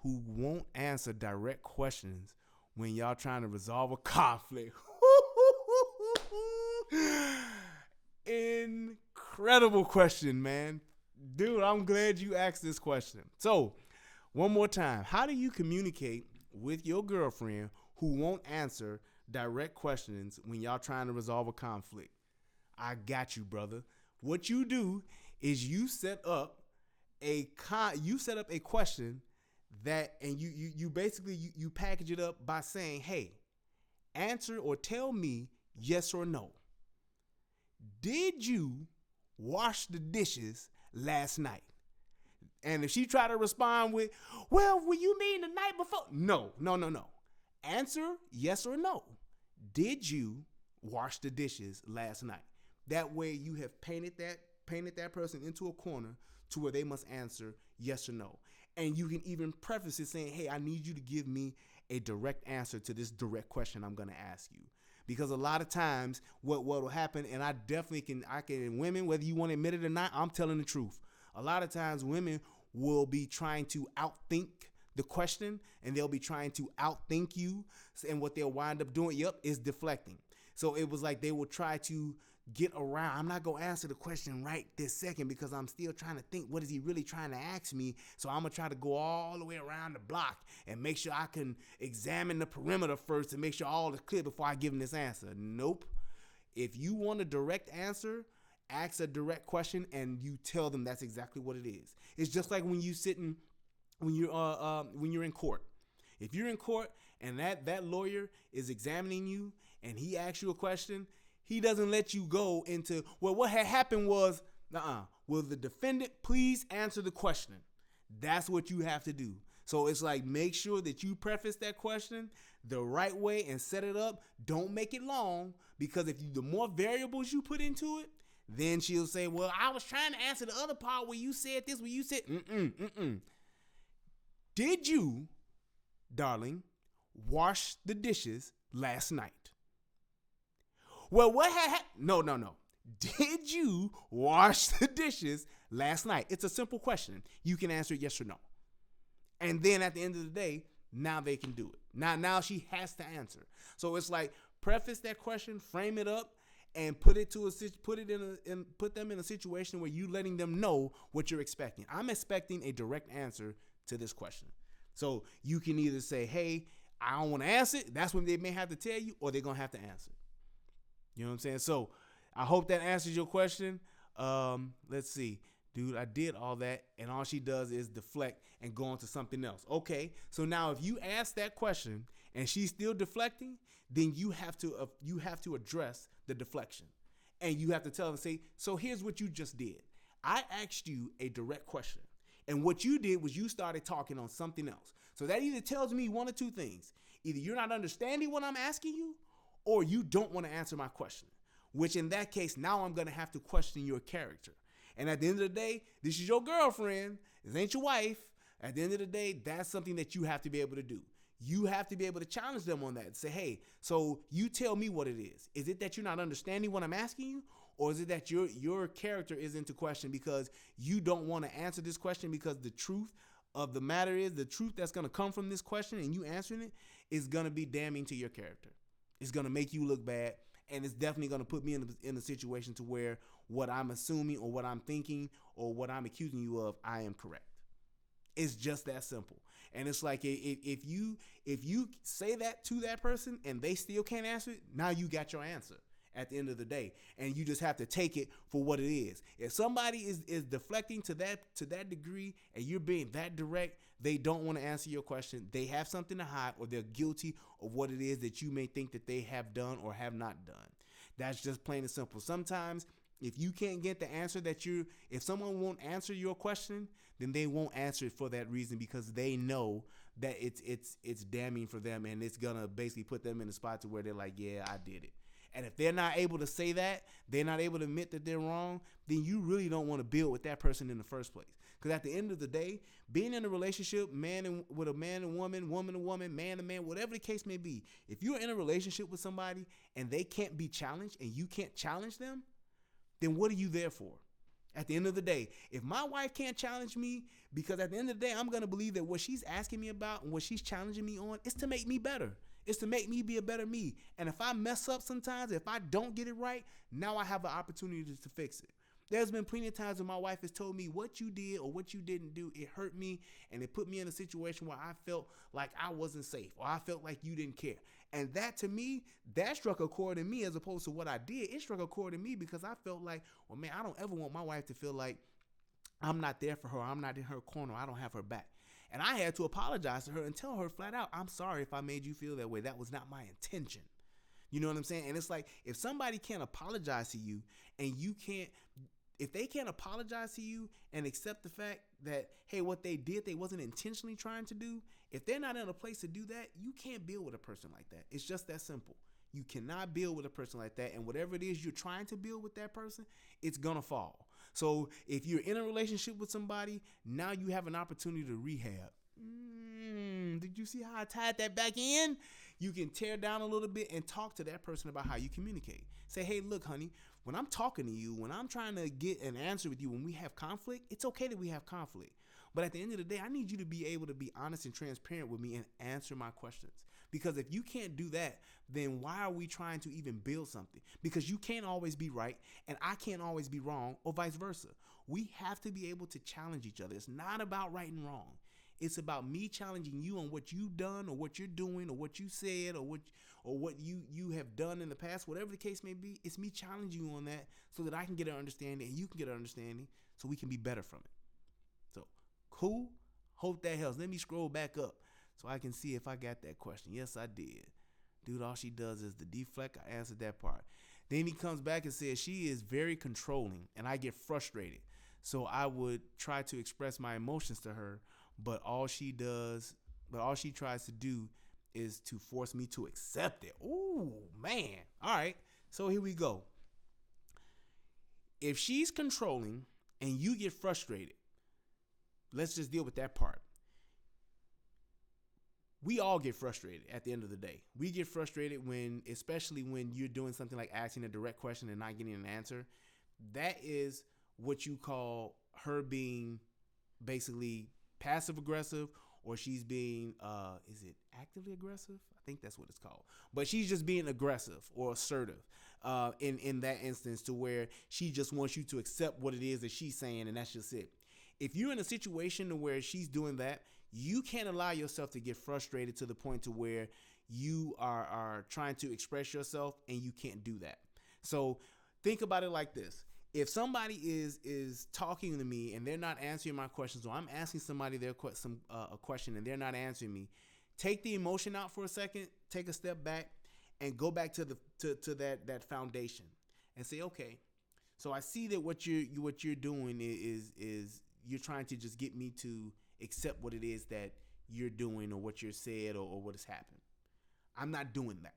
who won't answer direct questions when y'all trying to resolve a conflict? Incredible question, man. Dude, I'm glad you asked this question. So, one more time. How do you communicate with your girlfriend who won't answer direct questions when y'all trying to resolve a conflict? I got you, brother. What you do is you set up a question that, and you basically you package it up by saying, hey, answer or tell me yes or no. Did you wash the dishes last night? And if she try to respond with, well, what you mean the night before? No. Answer yes or no. Did you wash the dishes last night? That way you have painted that person into a corner to where they must answer yes or no. And you can even preface it saying, hey, I need you to give me a direct answer to this direct question I'm going to ask you. Because a lot of times what will happen, and I can, women, whether you want to admit it or not, I'm telling the truth. A lot of times women will be trying to outthink the question, and they'll be trying to outthink you. And what they'll wind up doing, is deflecting. So it was like they will try to get around. I'm not going to answer the question right this second because I'm still trying to think, what is he really trying to ask me? So I'm going to try to go all the way around the block and make sure I can examine the perimeter first to make sure all is clear before I give him this answer. Nope. If you want a direct answer, ask a direct question and you tell them that's exactly what it is. It's just like when you're in court. If you're in court and that lawyer is examining you and he asks you a question, he doesn't let you go into, well, what had happened was, will the defendant please answer the question? That's what you have to do. So it's like, make sure that you preface that question the right way and set it up. Don't make it long, because the more variables you put into it, then she'll say, well, I was trying to answer the other part where you said this, where you said, Did you, darling, wash the dishes last night? Well, what had happened? No. Did you wash the dishes last night? It's a simple question. You can answer yes or no. And then at the end of the day, now they can do it. Now she has to answer. So it's like, preface that question, frame it up, and put them in a situation where you letting them know what you're expecting. I'm expecting a direct answer to this question. So you can either say, hey, I don't want to answer it. That's when they may have to tell you, or they're going to have to answer it. You know what I'm saying? So I hope that answers your question. Let's see. Dude, I did all that, and all she does is deflect and go on to something else. Okay, so now if you ask that question and she's still deflecting, then you have to address the deflection. And you have to tell them, say, so here's what you just did. I asked you a direct question, and what you did was you started talking on something else. So that either tells me one or two things. Either you're not understanding what I'm asking you, or you don't want to answer my question, which in that case, now I'm going to have to question your character. And at the end of the day, this is your girlfriend. This ain't your wife. At the end of the day, that's something that you have to be able to do. You have to be able to challenge them on that and say, hey, so you tell me what it is. Is it that you're not understanding what I'm asking you? Or is it that your character is into question because you don't want to answer this question, because the truth of the matter is, the truth that's going to come from this question and you answering it is going to be damning to your character. It's going to make you look bad, and it's definitely going to put me in a situation to where what I'm assuming or what I'm thinking or what I'm accusing you of, I am correct. It's just that simple. And it's like, if you say that to that person and they still can't answer it, now you got your answer at the end of the day, and you just have to take it for what it is. If somebody is deflecting to that degree and you're being that direct, they don't want to answer your question. They have something to hide, or they're guilty of what it is that you may think that they have done or have not done. That's just plain and simple. Sometimes if you can't get the answer if someone won't answer your question, then they won't answer it for that reason, because they know that it's damning for them, and it's gonna basically put them in a spot to where they're like, yeah, I did it. And if they're not able to say that, they're not able to admit that they're wrong, then you really don't want to build with that person in the first place. Because at the end of the day, being in a relationship, with a man and woman, woman and woman, man and man, whatever the case may be, if you're in a relationship with somebody and they can't be challenged and you can't challenge them, then what are you there for? At the end of the day, if my wife can't challenge me, because at the end of the day, I'm going to believe that what she's asking me about and what she's challenging me on is to make me better. It's to make me be a better me. And if I mess up sometimes, if I don't get it right, now I have an opportunity to fix it. There's been plenty of times when my wife has told me what you did or what you didn't do, it hurt me and it put me in a situation where I felt like I wasn't safe or I felt like you didn't care. And that to me, that struck a chord in me as opposed to what I did. It struck a chord in me because I felt like, well, man, I don't ever want my wife to feel like I'm not there for her. I'm not in her corner. I don't have her back. And I had to apologize to her and tell her flat out, I'm sorry if I made you feel that way. That was not my intention. You know what I'm saying? And it's like, if somebody can't apologize to you and you can't, if they can't apologize to you and accept the fact that, hey, what they did, they wasn't intentionally trying to do, if they're not in a place to do that, you can't build with a person like that. It's just that simple. You cannot build with a person like that. And whatever it is you're trying to build with that person, it's going to fall. So if you're in a relationship with somebody, now you have an opportunity to rehab. Did you see how I tied that back in? You can tear down a little bit and talk to that person about how you communicate. Say, hey, look, honey, when I'm talking to you, when I'm trying to get an answer with you, when we have conflict, it's okay that we have conflict. But at the end of the day, I need you to be able to be honest and transparent with me and answer my questions. Because if you can't do that, then why are we trying to even build something? Because you can't always be right and I can't always be wrong, or vice versa. We have to be able to challenge each other. It's not about right and wrong. It's about me challenging you on what you've done or what you're doing or what you said or what you have done in the past, whatever the case may be. It's me challenging you on that so that I can get an understanding and you can get an understanding so we can be better from it. So, cool? Hope that helps. Let me scroll back up so I can see if I got that question. Yes, I did. Dude, all she does is the deflect. I answered that part. Then he comes back and says, she is very controlling and I get frustrated. So I would try to express my emotions to her, but all she tries to do is to force me to accept it. Ooh, man. All right. So here we go. If she's controlling and you get frustrated, let's just deal with that part. We all get frustrated at the end of the day. We get frustrated especially when you're doing something like asking a direct question and not getting an answer. That is what you call her being basically passive aggressive, or she's being, is it actively aggressive? I think that's what it's called. But she's just being aggressive or assertive in that instance, to where she just wants you to accept what it is that she's saying, and that's just it. If you're in a situation where she's doing that, you can't allow yourself to get frustrated to the point to where you are trying to express yourself and you can't do that. So think about it like this. If somebody is talking to me and they're not answering my questions, or I'm asking somebody a question and they're not answering me, take the emotion out for a second, take a step back, and go back to that foundation and say, okay, so I see that what you're doing is you're trying to just get me to accept what it is that you're doing or what you're said or what has happened. I'm not doing that.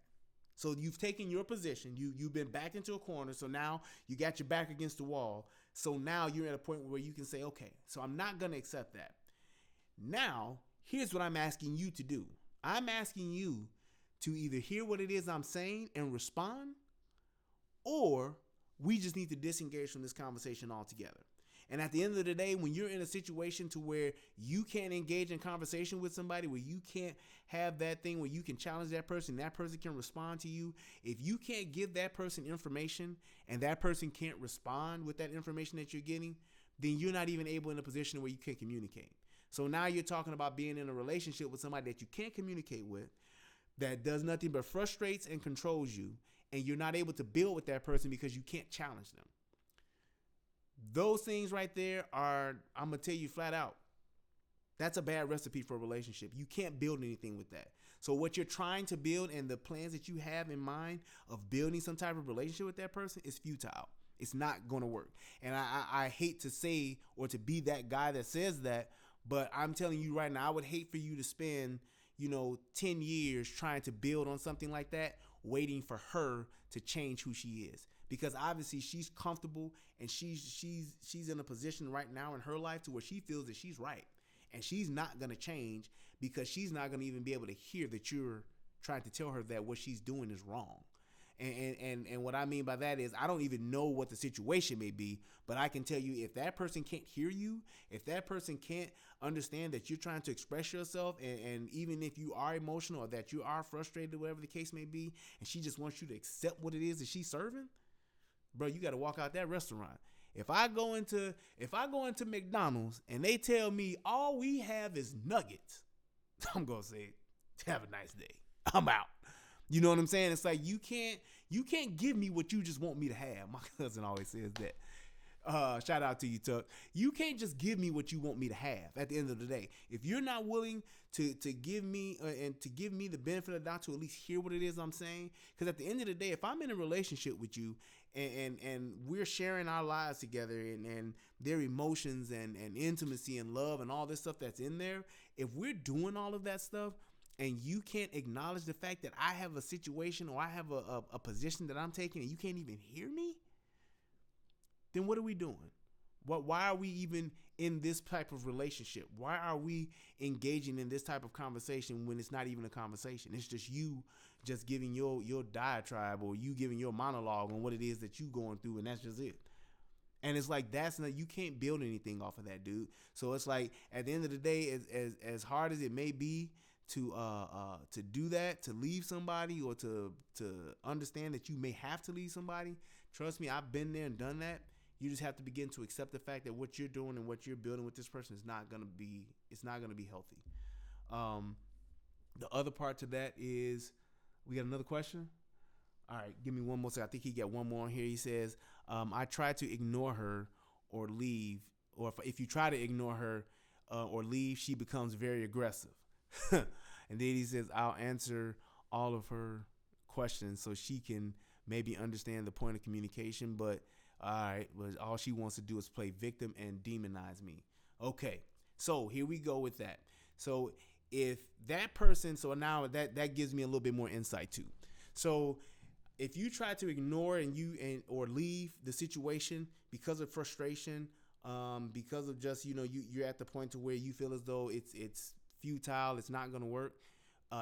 So you've taken your position. You've been backed into a corner. So now you got your back against the wall. So now you're at a point where you can say, okay, so I'm not going to accept that. Now, here's what I'm asking you to do. I'm asking you to either hear what it is I'm saying and respond, or we just need to disengage from this conversation altogether. And at the end of the day, when you're in a situation to where you can't engage in conversation with somebody, where you can't have that thing where you can challenge that person can respond to you, if you can't give that person information and that person can't respond with that information that you're getting, then you're not even able in a position where you can communicate. So now you're talking about being in a relationship with somebody that you can't communicate with, that does nothing but frustrates and controls you, and you're not able to build with that person because you can't challenge them. Those things right there I'm going to tell you flat out, that's a bad recipe for a relationship. You can't build anything with that. So what you're trying to build and the plans that you have in mind of building some type of relationship with that person is futile. It's not going to work. And I hate to say or to be that guy that says that, but I'm telling you right now, I would hate for you to spend 10 years trying to build on something like that waiting for her to change who she is, because obviously she's comfortable and she's in a position right now in her life to where she feels that she's right, and she's not going to change because she's not going to even be able to hear that you're trying to tell her that what she's doing is wrong. And what I mean by that is, I don't even know what the situation may be, but I can tell you, if that person can't hear you, if that person can't understand that you're trying to express yourself, and even if you are emotional or that you are frustrated, whatever the case may be, and she just wants you to accept what it is that she's serving, bro, you got to walk out that restaurant. If I go into McDonald's and they tell me all we have is nuggets, I'm gonna say, have a nice day, I'm out. You know what I'm saying? It's like, you can't give me what you just want me to have. My cousin always says that. Shout out to you, Tuck. You can't just give me what you want me to have at the end of the day. If you're not willing to give me and to give me the benefit of the doubt to at least hear what it is I'm saying, because at the end of the day, if I'm in a relationship with you and we're sharing our lives together, and their emotions and intimacy and love and all this stuff that's in there, if we're doing all of that stuff, and you can't acknowledge the fact that I have a situation or I have a position that I'm taking, and you can't even hear me, then what are we doing? Why are we even in this type of relationship? Why are we engaging in this type of conversation when it's not even a conversation? It's just you just giving your diatribe, or you giving your monologue on what it is that you going through, and that's just it. And it's like, you can't build anything off of that, dude. So it's like, at the end of the day, as hard as it may be to do that, to leave somebody, or to understand that you may have to leave somebody, trust me, I've been there and done that. You just have to begin to accept the fact that what you're doing and what you're building with this person is not gonna be healthy. The other part to that is, we got another question. All right, give me one more second. I think he got one more on here. He says, I try to ignore her or leave, or if you try to ignore her or leave, she becomes very aggressive. And then he says, I'll answer all of her questions so she can maybe understand the point of communication, but all she wants to do is play victim and demonize me. Okay, so here we go with that. So if that person, so now that gives me a little bit more insight too. So if you try to ignore or leave the situation because of frustration, because of just, you're at the point to where you feel as though it's futile, it's not going to work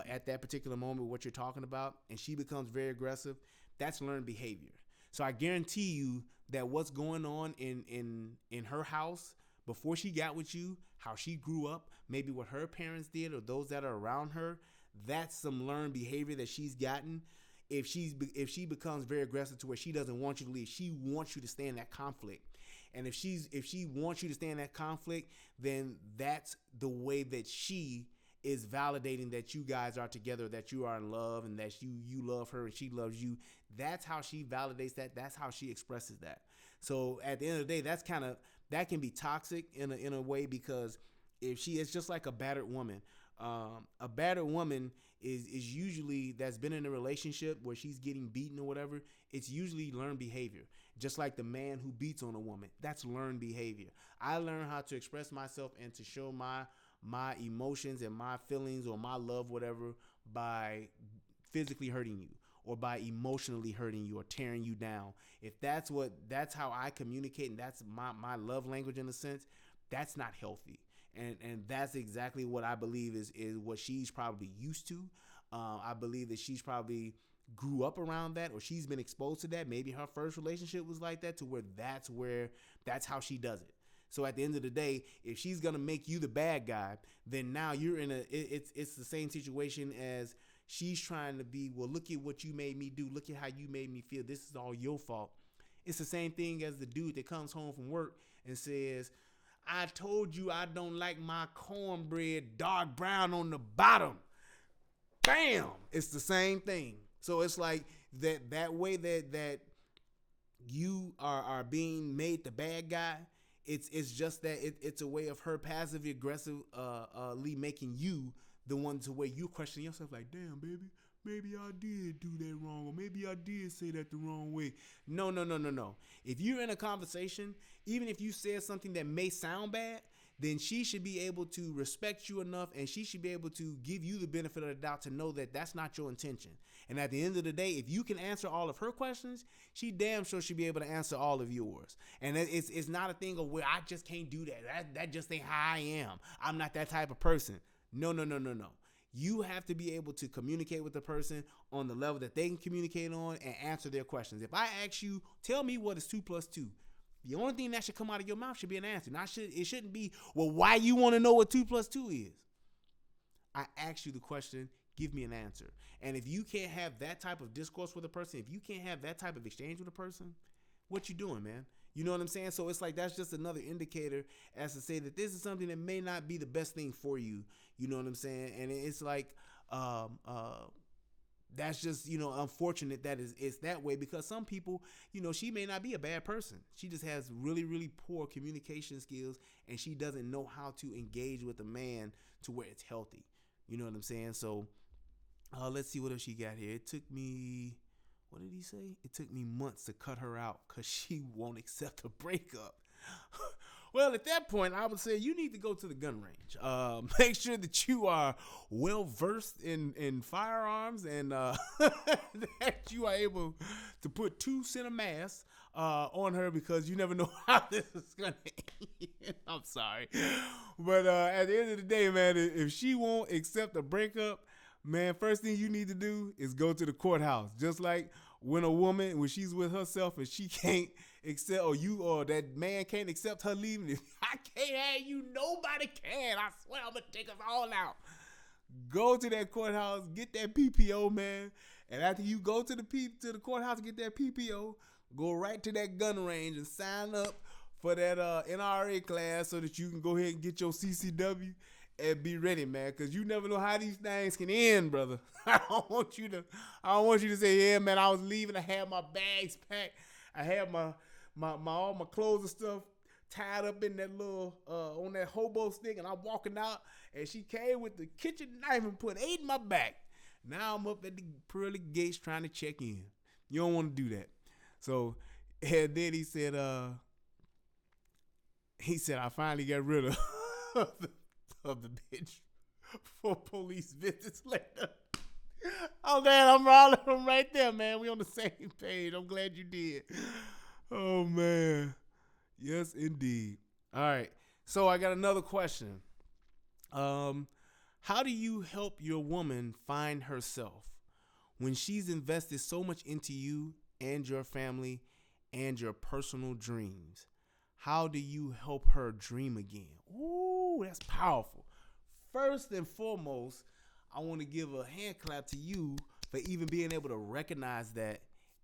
at that particular moment, what you're talking about, and she becomes very aggressive, that's learned behavior. So I guarantee you that what's going on in her house before she got with you, how she grew up, maybe what her parents did or those that are around her, that's some learned behavior that she's gotten. If she becomes very aggressive to where she doesn't want you to leave, she wants you to stay in that conflict. And if she wants you to stay in that conflict, then that's the way that she is validating that you guys are together, that you are in love, and that you love her and she loves you. That's how she validates that. That's how she expresses that. So at the end of the day, that can be toxic in a way, because if she is just like a battered woman. A battered woman is usually, that's been in a relationship where she's getting beaten or whatever. It's usually learned behavior. Just like the man who beats on a woman, that's learned behavior. I learned how to express myself and to show my emotions and my feelings or my love, whatever, by physically hurting you or by emotionally hurting you or tearing you down. If that's how I communicate, and that's my love language in a sense, that's not healthy. And that's exactly what I believe is what she's probably used to. I believe that she's probably grew up around that, or she's been exposed to that. Maybe her first relationship was like that, to where that's how she does it. So at the end of the day, if she's gonna make you the bad guy, then now you're it's the same situation as she's trying to be, well, look at what you made me do. Look at how you made me feel. This is all your fault. It's the same thing as the dude that comes home from work and says, I told you I don't like my cornbread dark brown on the bottom. Bam! It's the same thing. So it's like that way that you are being made the bad guy. It's just that it's a way of her passive aggressively making you the one to where you question yourself, like, damn, baby, maybe I did do that wrong, or maybe I did say that the wrong way. No. If you're in a conversation, even if you said something that may sound bad, then she should be able to respect you enough, and she should be able to give you the benefit of the doubt to know that that's not your intention. And at the end of the day, if you can answer all of her questions, she damn sure should be able to answer all of yours. And it's not a thing of where I just can't do that. That just ain't how I am. I'm not that type of person. No, no, no, no, no. You have to be able to communicate with the person on the level that they can communicate on and answer their questions. If I ask you, tell me what is 2 plus 2. The only thing that should come out of your mouth should be an answer. It shouldn't be, well, why you want to know what 2 plus 2 is? I asked you the question, give me an answer. And if you can't have that type of discourse with a person, if you can't have that type of exchange with a person, what you doing, man? You know what I'm saying? So it's like that's just another indicator as to say that this is something that may not be the best thing for you. You know what I'm saying? And it's like that's just, unfortunate that it's that way, because some people, she may not be a bad person. She just has really, really poor communication skills, and she doesn't know how to engage with a man to where it's healthy. You know what I'm saying? So let's see what else she got here. It took me, what did he say? It took me months to cut her out because she won't accept a breakup. Well, at that point, I would say you need to go to the gun range. Make sure that you are well versed in firearms, and that you are able to put 2 center mass on her, because you never know how this is gonna end. I'm sorry, but at the end of the day, man, if she won't accept a breakup, man, first thing you need to do is go to the courthouse. Just like when she's with herself and she can't accept, or that man can't accept her leaving. If I can't have you, nobody can. I swear I'm gonna take us all out. Go to that courthouse, get that PPO, man. And after you go to the courthouse and get that PPO, go right to that gun range and sign up for that NRA class so that you can go ahead and get your CCW and be ready, man, because you never know how these things can end, brother. I don't want you to say, yeah, man, I was leaving. I had my bags packed. I had my all my clothes and stuff tied up in that little on that hobo stick, and I'm walking out, and she came with the kitchen knife and put 8 in my back. Now I'm up at the pearly gates trying to check in. You don't want to do that. So, and then he said, I finally got rid of the bitch for police visits later. Oh, man, I'm all of them right there, man. We on the same page. I'm glad you did. Oh, man. Yes, indeed. All right. So I got another question. How do you help your woman find herself when she's invested so much into you and your family and your personal dreams? How do you help her dream again? Ooh, that's powerful. First and foremost, I want to give a hand clap to you for even being able to recognize that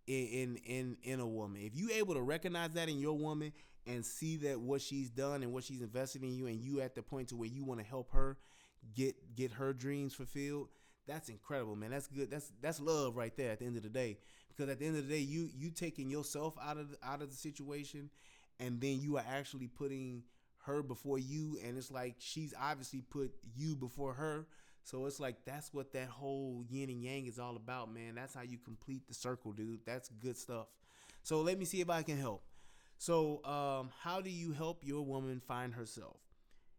in a woman. If you able to recognize that in your woman and see that what she's done and what she's invested in you, and you at the point to where you want to help her get her dreams fulfilled, that's incredible, man. That's good. That's love right there at the end of the day. Because at the end of the day, you taking yourself out of the situation, and then you are actually putting her before you, and it's like she's obviously put you before her. So it's like that's what that whole yin and yang is all about, man. That's how you complete the circle, dude. That's good stuff. So let me see if I can help. So how do you help your woman find herself?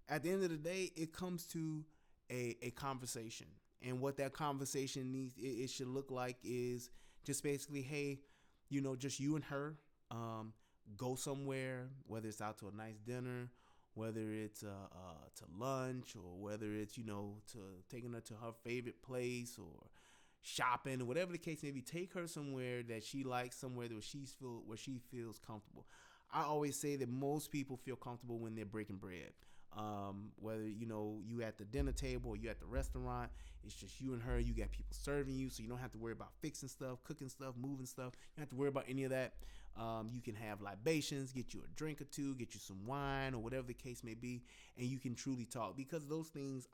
At the end of the day, it comes to a conversation. And what that conversation needs, it should look like is just basically, hey, just you and her, go somewhere, whether it's out to a nice dinner, whether it's to lunch, or whether it's, to taking her to her favorite place or shopping or whatever the case may be. Take her somewhere that she likes, somewhere where she feels comfortable. I always say that most people feel comfortable when they're breaking bread. Whether, you at the dinner table or you at the restaurant, it's just you and her. You got people serving you, so you don't have to worry about fixing stuff, cooking stuff, moving stuff. You don't have to worry about any of that. You can have libations, get you a drink or two, get you some wine or whatever the case may be, and you can truly talk, because those things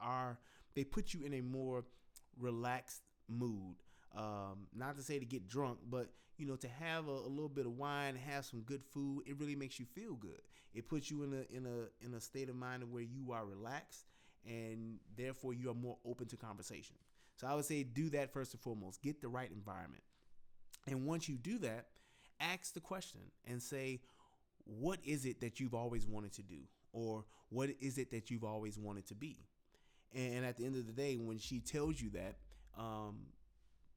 they put you in a more relaxed mood. Not to say to get drunk, but to have a little bit of wine, have some good food, it really makes you feel good. It puts you in a state of mind where you are relaxed, and therefore you are more open to conversation. So I would say do that first and foremost. Get the right environment. And once you do that, ask the question and say, what is it that you've always wanted to do? or what is it that you've always wanted to be? And at the end of the day, when she tells you that,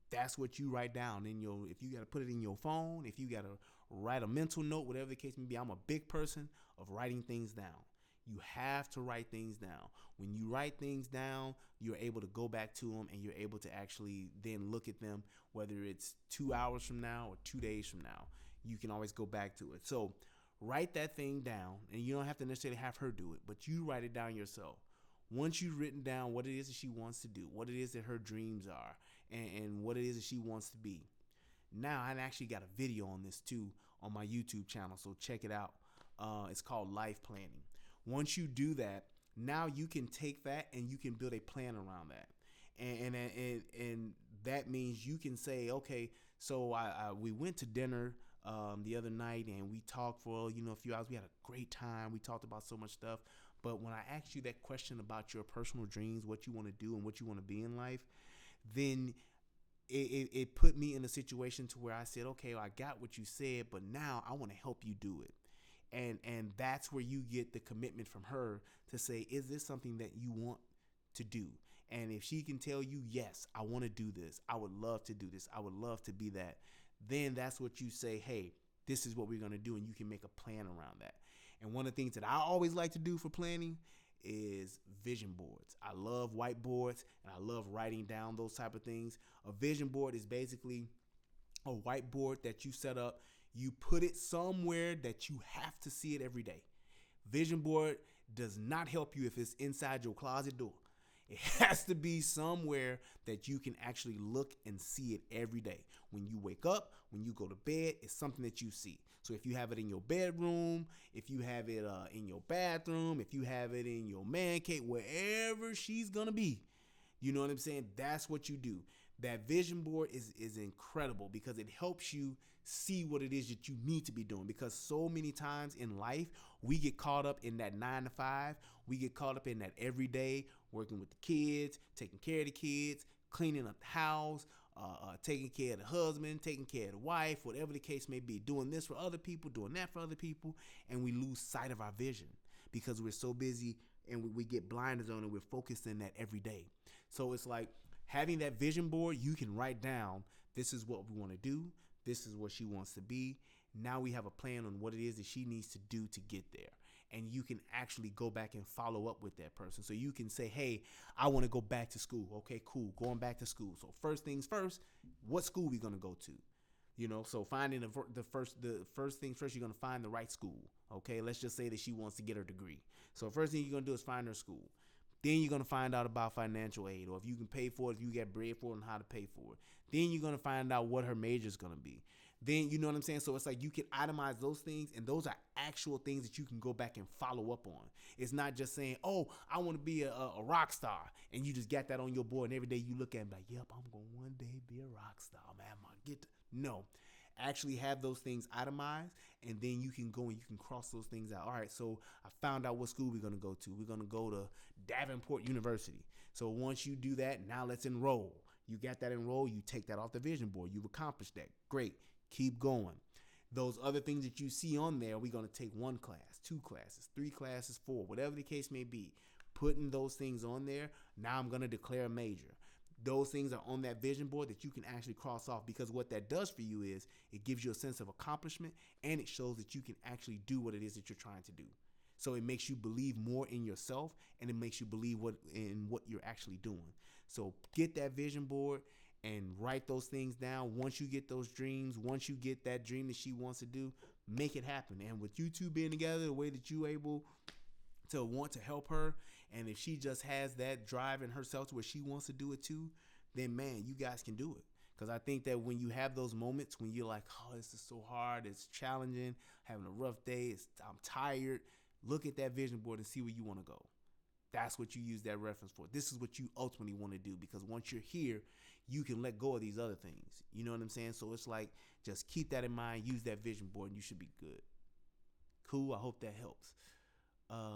that's what you write down in your. If you got to put it in your phone, if you got to write a mental note, whatever the case may be. I'm a big person of writing things down. You have to write things down. When you write things down, you're able to go back to them and you're able to actually then look at them, whether it's 2 hours from now or 2 days from now. You can always go back to it. So write that thing down, and you don't have to necessarily have her do it, but you write it down yourself. Once you've written down what it is that she wants to do, what it is that her dreams are, and what it is that she wants to be. Now, I actually got a video on this too on my YouTube channel, so check it out. It's called Life Planning. Once you do that, now you can take that and you can build a plan around that. And that means you can say, okay, so we went to dinner the other night and we talked for a few hours. We had a great time. We talked about so much stuff. But when I asked you that question about your personal dreams, what you want to do and what you want to be in life, then it put me in a situation to where I said, okay, well, I got what you said, but now I want to help you do it. And that's where you get the commitment from her to say, is this something that you want to do? And if she can tell you, yes, I want to do this, I would love to do this, I would love to be that, then that's what you say, hey, this is what we're going to do, and you can make a plan around that. And one of the things that I always like to do for planning is vision boards. I love whiteboards, and I love writing down those type of things. A vision board is basically a whiteboard that you set up. You put it somewhere that you have to see it every day. Vision board does not help you if it's inside your closet door. It has to be somewhere that you can actually look and see it every day. When you wake up, when you go to bed, it's something that you see. So if you have it in your bedroom, if you have it in your bathroom, if you have it in your man cave, wherever she's going to be, you know what I'm saying? That's what you do. That vision board is incredible because it helps you see what it is that you need to be doing. Because so many times in life, we get caught up in that 9 to 5. We get caught up in that every day, working with the kids, taking care of the kids, cleaning up the house, taking care of the husband, taking care of the wife, whatever the case may be, doing this for other people, doing that for other people, and we lose sight of our vision because we're so busy and we get blinders on and we're focused in that every day. So it's like having that vision board, you can write down, this is what we want to do, this is what she wants to be. Now we have a plan on what it is that she needs to do to get there. And you can actually go back and follow up with that person. So you can say, hey, I want to go back to school. Okay, cool. Going back to school. So first things first, what school we going to go to? So finding the first things first, you're going to find the right school. Okay, let's just say that she wants to get her degree. So first thing you're going to do is find her school. Then you're going to find out about financial aid, or if you can pay for it, if you get bread for it, and how to pay for it. Then you're going to find out what her major is going to be. Then, you know what I'm saying? So it's like you can itemize those things, and those are actual things that you can go back and follow up on. It's not just saying, oh, I want to be a rock star, and you just got that on your board, and every day you look at it and like, yep, I'm going to one day be a rock star, man. No. Actually have those things itemized, and then you can go and you can cross those things out. All right, so I found out what school we're going to go to. We're going to go to Davenport University. So once you do that, now let's enroll. You got that enrolled, you take that off the vision board. You've accomplished that. Great. Keep going. Those other things that you see on there, we're going to take 1 class, 2 classes, 3 classes, 4, whatever the case may be. Putting those things on there, now I'm going to declare a major. Those things are on that vision board that you can actually cross off, because what that does for you is it gives you a sense of accomplishment, and it shows that you can actually do what it is that you're trying to do. So it makes you believe more in yourself, and it makes you believe in what you're actually doing. So get that vision board and write those things down. Once you get those dreams, once you get that dream that she wants to do, make it happen. And with you two being together, the way that you able to want to help her, and if she just has that drive in herself to where she wants to do it too, then man, you guys can do it. Because I think that when you have those moments when you're like, oh, this is so hard, it's challenging, having a rough day, I'm tired, look at that vision board and see where you want to go. That's what you use that reference for. This is what you ultimately want to do, because once you're here, you can let go of these other things. You know what I'm saying? So it's like, just keep that in mind, use that vision board, and you should be good. Cool. I hope that helps.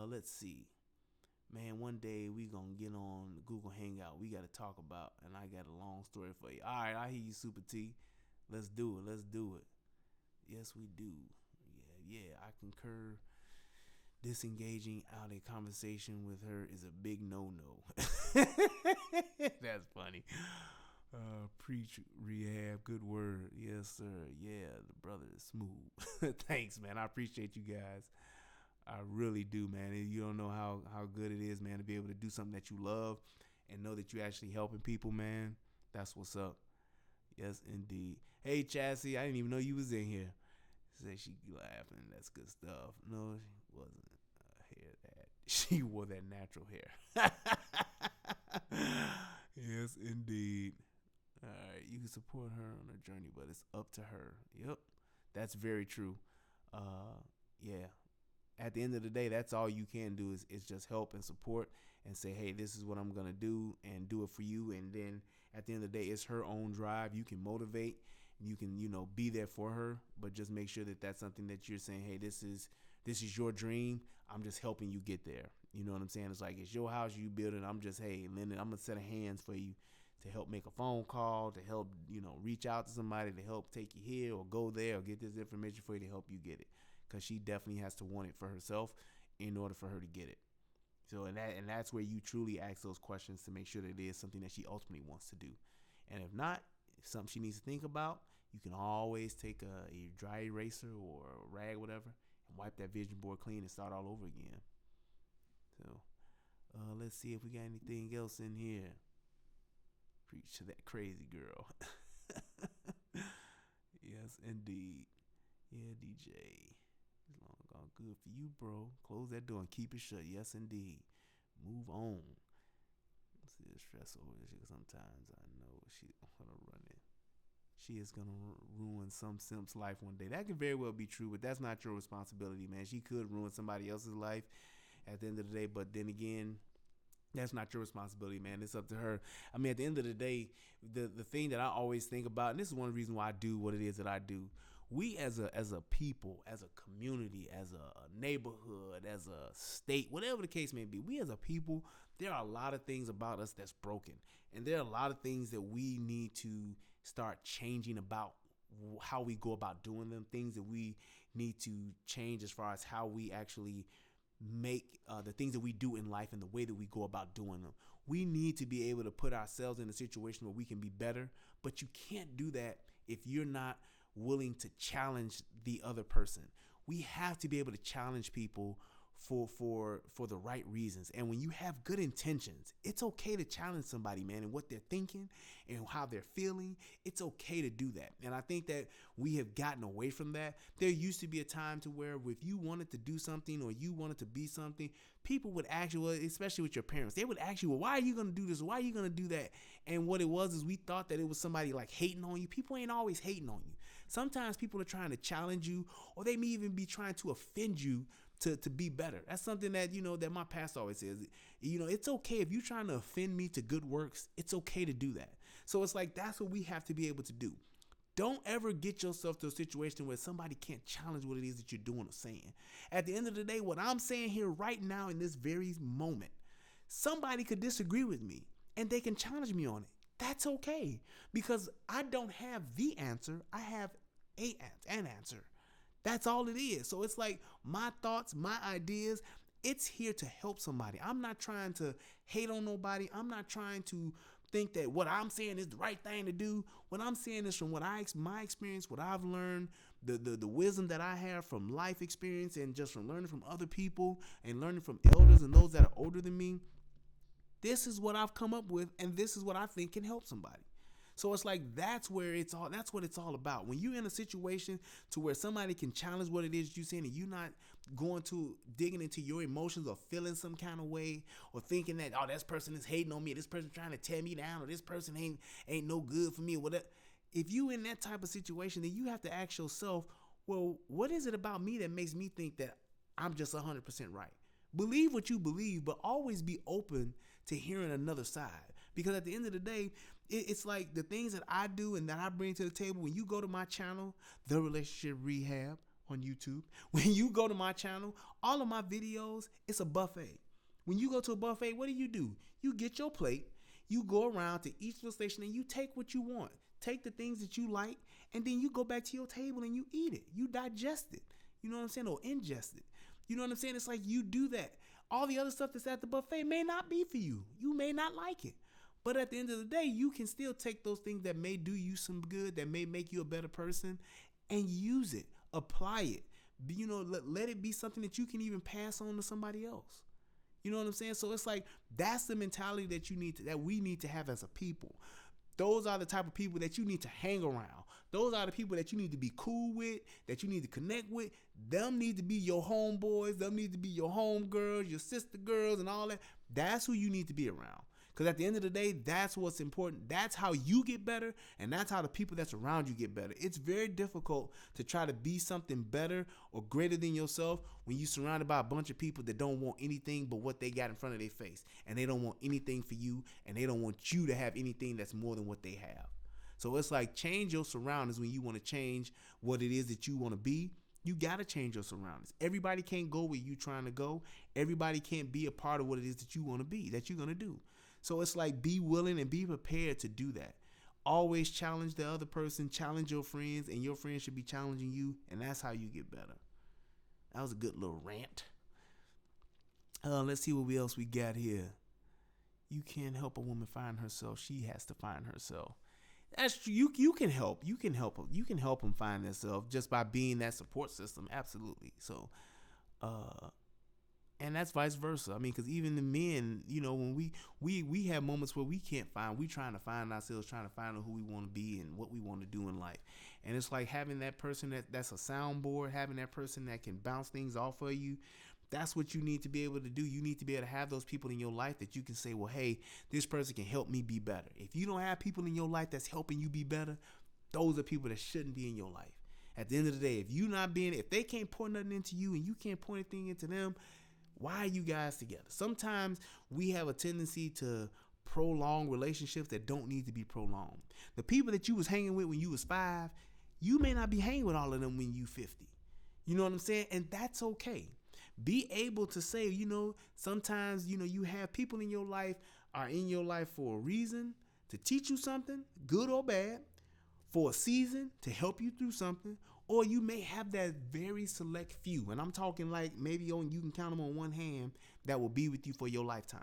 Let's see. Man, one day we gonna get on Google Hangout. We gotta talk about, and I got a long story for you. All right, I hear you, Super T. Let's do it. Yes, we do. Yeah, I concur. disengaging out a conversation with her is a big no-no. That's funny. Preach, Rehab, good word. Yes, sir. Yeah, the brother is smooth. Thanks, man. I appreciate you guys. I really do, man. You don't know how good it is, man, to be able to do something that you love and know that you're actually helping people, man. That's what's up. Yes, indeed. Hey, Chassie, I didn't even know you was in here. Say she laughing. That's good stuff. No, she wasn't. Hair that. She wore that natural hair. Yes, indeed. All right, you can support her on her journey, but it's up to her. Yep, that's very true. Yeah. At the end of the day, that's all you can do is just help and support and say, hey, this is what I'm gonna do and do it for you. And then at the end of the day, it's her own drive. You can motivate, you can be there for her, but just make sure that that's something that you're saying, hey, this is your dream. I'm just helping you get there. You know what I'm saying? It's like it's your house, you build it. I'm just, hey, Lyndon, I'm gonna set of hands for you to help make a phone call, to help, reach out to somebody to help take you here or go there or get this information for you to help you get it. Because she definitely has to want it for herself in order for her to get it. So, and that's where you truly ask those questions to make sure that it is something that she ultimately wants to do. And if not, if something she needs to think about, you can always take a dry eraser or a rag, whatever, and wipe that vision board clean and start all over again. So, let's see if we got anything else in here. Preach to that crazy girl. Yes, indeed. Yeah, DJ. Long gone good for you, bro. Close that door and keep it shut. Yes, indeed. Move on. See the stress over this. Sometimes I know she's gonna run it. She is gonna ruin some simp's life one day. That could very well be true, but that's not your responsibility, man. She could ruin somebody else's life at the end of the day, but then again, that's not your responsibility, man. It's up to her. I mean, at the end of the day, the thing that I always think about, and this is one of the reasons why I do what it is that I do. We as a people, as a community, as a neighborhood, as a state, whatever the case may be, we as a people, there are a lot of things about us that's broken. And there are a lot of things that we need to start changing about how we go about doing them, things that we need to change as far as how we actually make the things that we do in life and the way that we go about doing them. We need to be able to put ourselves in a situation where we can be better, but you can't do that if you're not willing to challenge the other person. We have to be able to challenge people for the right reasons. And when you have good intentions, it's okay to challenge somebody, man, and what they're thinking and how they're feeling. It's okay to do that. And I think that we have gotten away from that. There used to be a time to where if you wanted to do something or you wanted to be something, people would ask you, well, especially with your parents, they would ask you, well, why are you going to do this? Why are you going to do that? And what it was is we thought that it was somebody like hating on you. People ain't always hating on you. Sometimes people are trying to challenge you, or they may even be trying to offend you to be better. That's something that, that my pastor always says. It's okay if you're trying to offend me to good works. It's okay to do that. So it's like, that's what we have to be able to do. Don't ever get yourself to a situation where somebody can't challenge what it is that you're doing or saying. At the end of the day, what I'm saying here right now in this very moment, somebody could disagree with me and they can challenge me on it. That's okay, because I don't have the answer. I have an answer. That's all it is. So it's like my thoughts, my ideas, it's here to help somebody. I'm not trying to hate on nobody. I'm not trying to think that what I'm saying is the right thing to do. What I'm saying is from my experience, what I've learned, the wisdom that I have from life experience and just from learning from other people and learning from elders and those that are older than me. This is what I've come up with, and this is what I think can help somebody. So it's like that's what it's all about. When you're in a situation to where somebody can challenge what it is you're saying and you're not going to digging into your emotions or feeling some kind of way or thinking that, oh, this person is hating on me, this person trying to tear me down, or this person ain't no good for me or whatever. If you in that type of situation, then you have to ask yourself, well, what is it about me that makes me think that I'm just 100% right? Believe what you believe, but always be open to hearing another side. Because at the end of the day, it's like the things that I do and that I bring to the table. When you go to my channel, The Relationship Rehab on YouTube, when you go to my channel, all of my videos, it's a buffet. When you go to a buffet, what do? You get your plate, you go around to each little station and you take what you want. Take the things that you like, and then you go back to your table and you eat it. You digest it. You know what I'm saying? Or ingest it. You know what I'm saying? It's like you do that. All the other stuff that's at the buffet may not be for you. You may not like it. But at the end of the day, you can still take those things that may do you some good, that may make you a better person, and use it, apply it. Let it be something that you can even pass on to somebody else. You know what I'm saying? So it's like that's the mentality that we need to have as a people. Those are the type of people that you need to hang around. Those are the people that you need to be cool with, that you need to connect with. Them need to be your homeboys. Them need to be your homegirls, your sister girls, and all that. That's who you need to be around. Because at the end of the day, that's what's important. That's how you get better, and that's how the people that's around you get better. It's very difficult to try to be something better or greater than yourself when you're surrounded by a bunch of people that don't want anything but what they got in front of their face. And they don't want anything for you, and they don't want you to have anything that's more than what they have. So it's like change your surroundings when you want to change what it is that you want to be. You got to change your surroundings. Everybody can't go where you're trying to go. Everybody can't be a part of what it is that you want to be, that you're going to do. So it's like be willing and be prepared to do that. Always challenge the other person, challenge your friends, and your friends should be challenging you, and that's how you get better. That was a good little rant. Let's see what else we got here. You can't help a woman find herself. She has to find herself. That's true. You can help. You can help them. You can help them find themselves just by being that support system. Absolutely. So, and that's vice versa. I mean, because even the men, when we have moments where we trying to find ourselves, trying to find who we want to be and what we want to do in life. And it's like having that person that's a soundboard, having that person that can bounce things off of you. That's what you need to be able to do. You need to be able to have those people in your life that you can say, well, hey, this person can help me be better. If you don't have people in your life that's helping you be better, those are people that shouldn't be in your life. At the end of the day, if they can't pour nothing into you and you can't pour anything into them, why are you guys together? Sometimes we have a tendency to prolong relationships that don't need to be prolonged. The people that you was hanging with when you was 5, you may not be hanging with all of them when you 50. You know what I'm saying? And that's okay. Be able to say, sometimes, you have people in your life are in your life for a reason, to teach you something, good or bad, for a season, to help you through something. Or you may have that very select few, and I'm talking like maybe you can count them on one hand, that will be with you for your lifetime.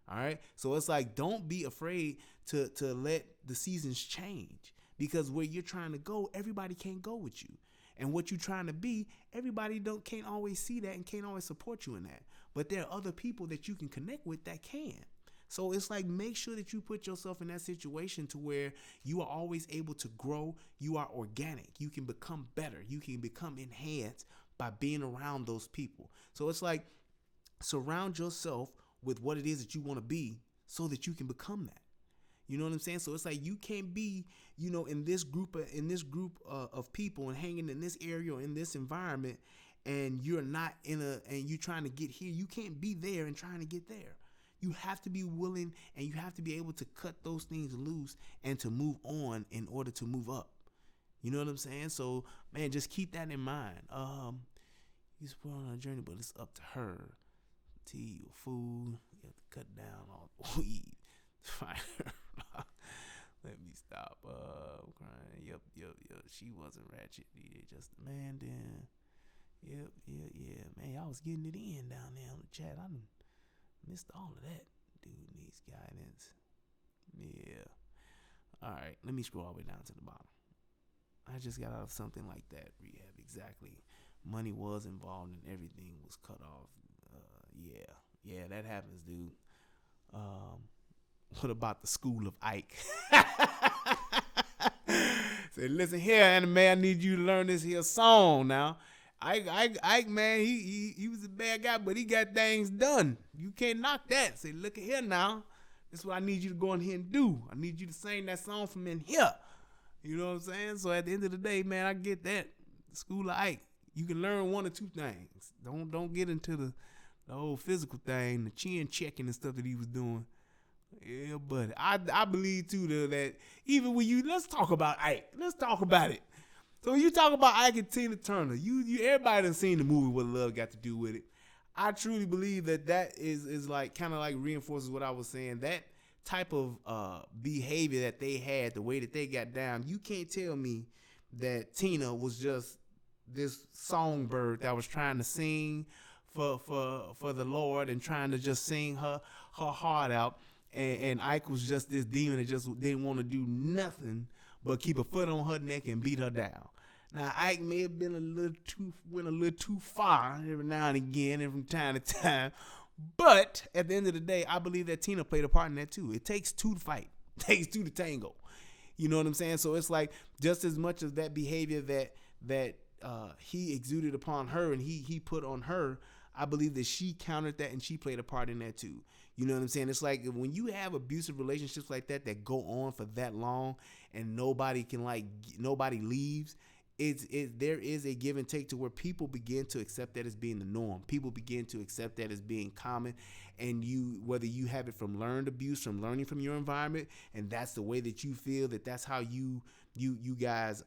All right. So it's like, don't be afraid to let the seasons change, because where you're trying to go, everybody can't go with you. And what you're trying to be, everybody can't always see that and can't always support you in that. But there are other people that you can connect with that can. So it's like, make sure that you put yourself in that situation to where you are always able to grow. You are organic. You can become better. You can become enhanced by being around those people. So it's like, surround yourself with what it is that you want to be so that you can become that. You know what I'm saying? So it's like, you can't be, in this group of people and hanging in this area or in this environment, and you're not and you're trying to get here. You can't be there and trying to get there. You have to be willing, and you have to be able to cut those things loose and to move on in order to move up. You know what I'm saying? So, man, just keep that in mind. You're put on a journey, but it's up to her. Tea or food. You have to cut down all the weed. Find her. Let me stop. I'm crying. Yep. She wasn't ratchet. Just a man then. Yep. Man, I was getting it in down there on the chat. I done missed all of that. Dude needs guidance. Yeah. All right. Let me scroll all the way down to the bottom. I just got out of something like that. Rehab. Exactly. Money was involved and everything was cut off. Yeah, that happens, dude. What about the school of Ike? Say, listen here, anime, I need you to learn this here song now. Ike, man, he was a bad guy, but he got things done. You can't knock that. Say, look at here now. This is what I need you to go in here and do. I need you to sing that song from in here. You know what I'm saying? So at the end of the day, man, I get that. The school of Ike. You can learn one or two things. Don't get into the whole physical thing, the chin checking and stuff that he was doing. Yeah, but I believe too that even when let's talk about Ike. Let's talk about it. So when you talk about Ike and Tina Turner, you everybody done seen the movie What Love Got to Do with It. I truly believe that is like kind of like reinforces what I was saying. That type of behavior that they had, the way that they got down, you can't tell me that Tina was just this songbird that was trying to sing for the Lord and trying to just sing her heart out. And Ike was just this demon that just didn't want to do nothing but keep a foot on her neck and beat her down. Now Ike may have been went a little too far every now and again and from time to time, but at the end of the day, I believe that Tina played a part in that too. It takes two to fight. It takes two to tango. You know what I'm saying? So it's like just as much as that behavior that he exuded upon her and he put on her, I believe that she countered that and she played a part in that too. You know what I'm saying? It's like when you have abusive relationships like that go on for that long and nobody leaves, there is a give and take to where people begin to accept that as being the norm. People begin to accept that as being common, and whether you have it from learned abuse, from learning from your environment, and that's the way that you feel, that's how you guys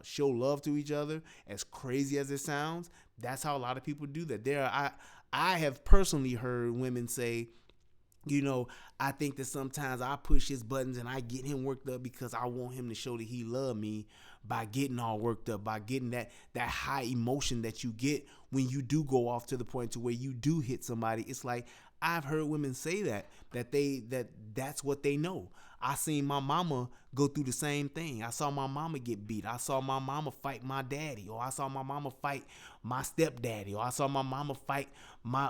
show love to each other. As crazy as it sounds, that's how a lot of people do that. I have personally heard women say, you know, I think that sometimes I push his buttons and I get him worked up because I want him to show that he love me by getting all worked up, by getting that high emotion that you get when you do go off to the point to where you do hit somebody. It's like I've heard women say that's what they know. I seen my mama go through the same thing. I saw my mama get beat. I saw my mama fight my daddy, or I saw my mama fight my stepdaddy, or I saw my mama fight my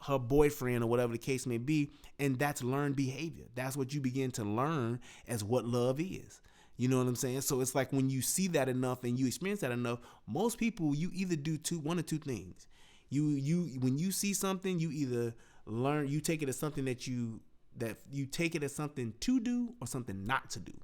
her boyfriend, or whatever the case may be. And that's learned behavior. That's what you begin to learn as what love is. You know what I'm saying? So it's like when you see that enough and you experience that enough, most people, you either do one or two things. When you see something, you either learn, you take it as something that you take it as something to do or something not to do.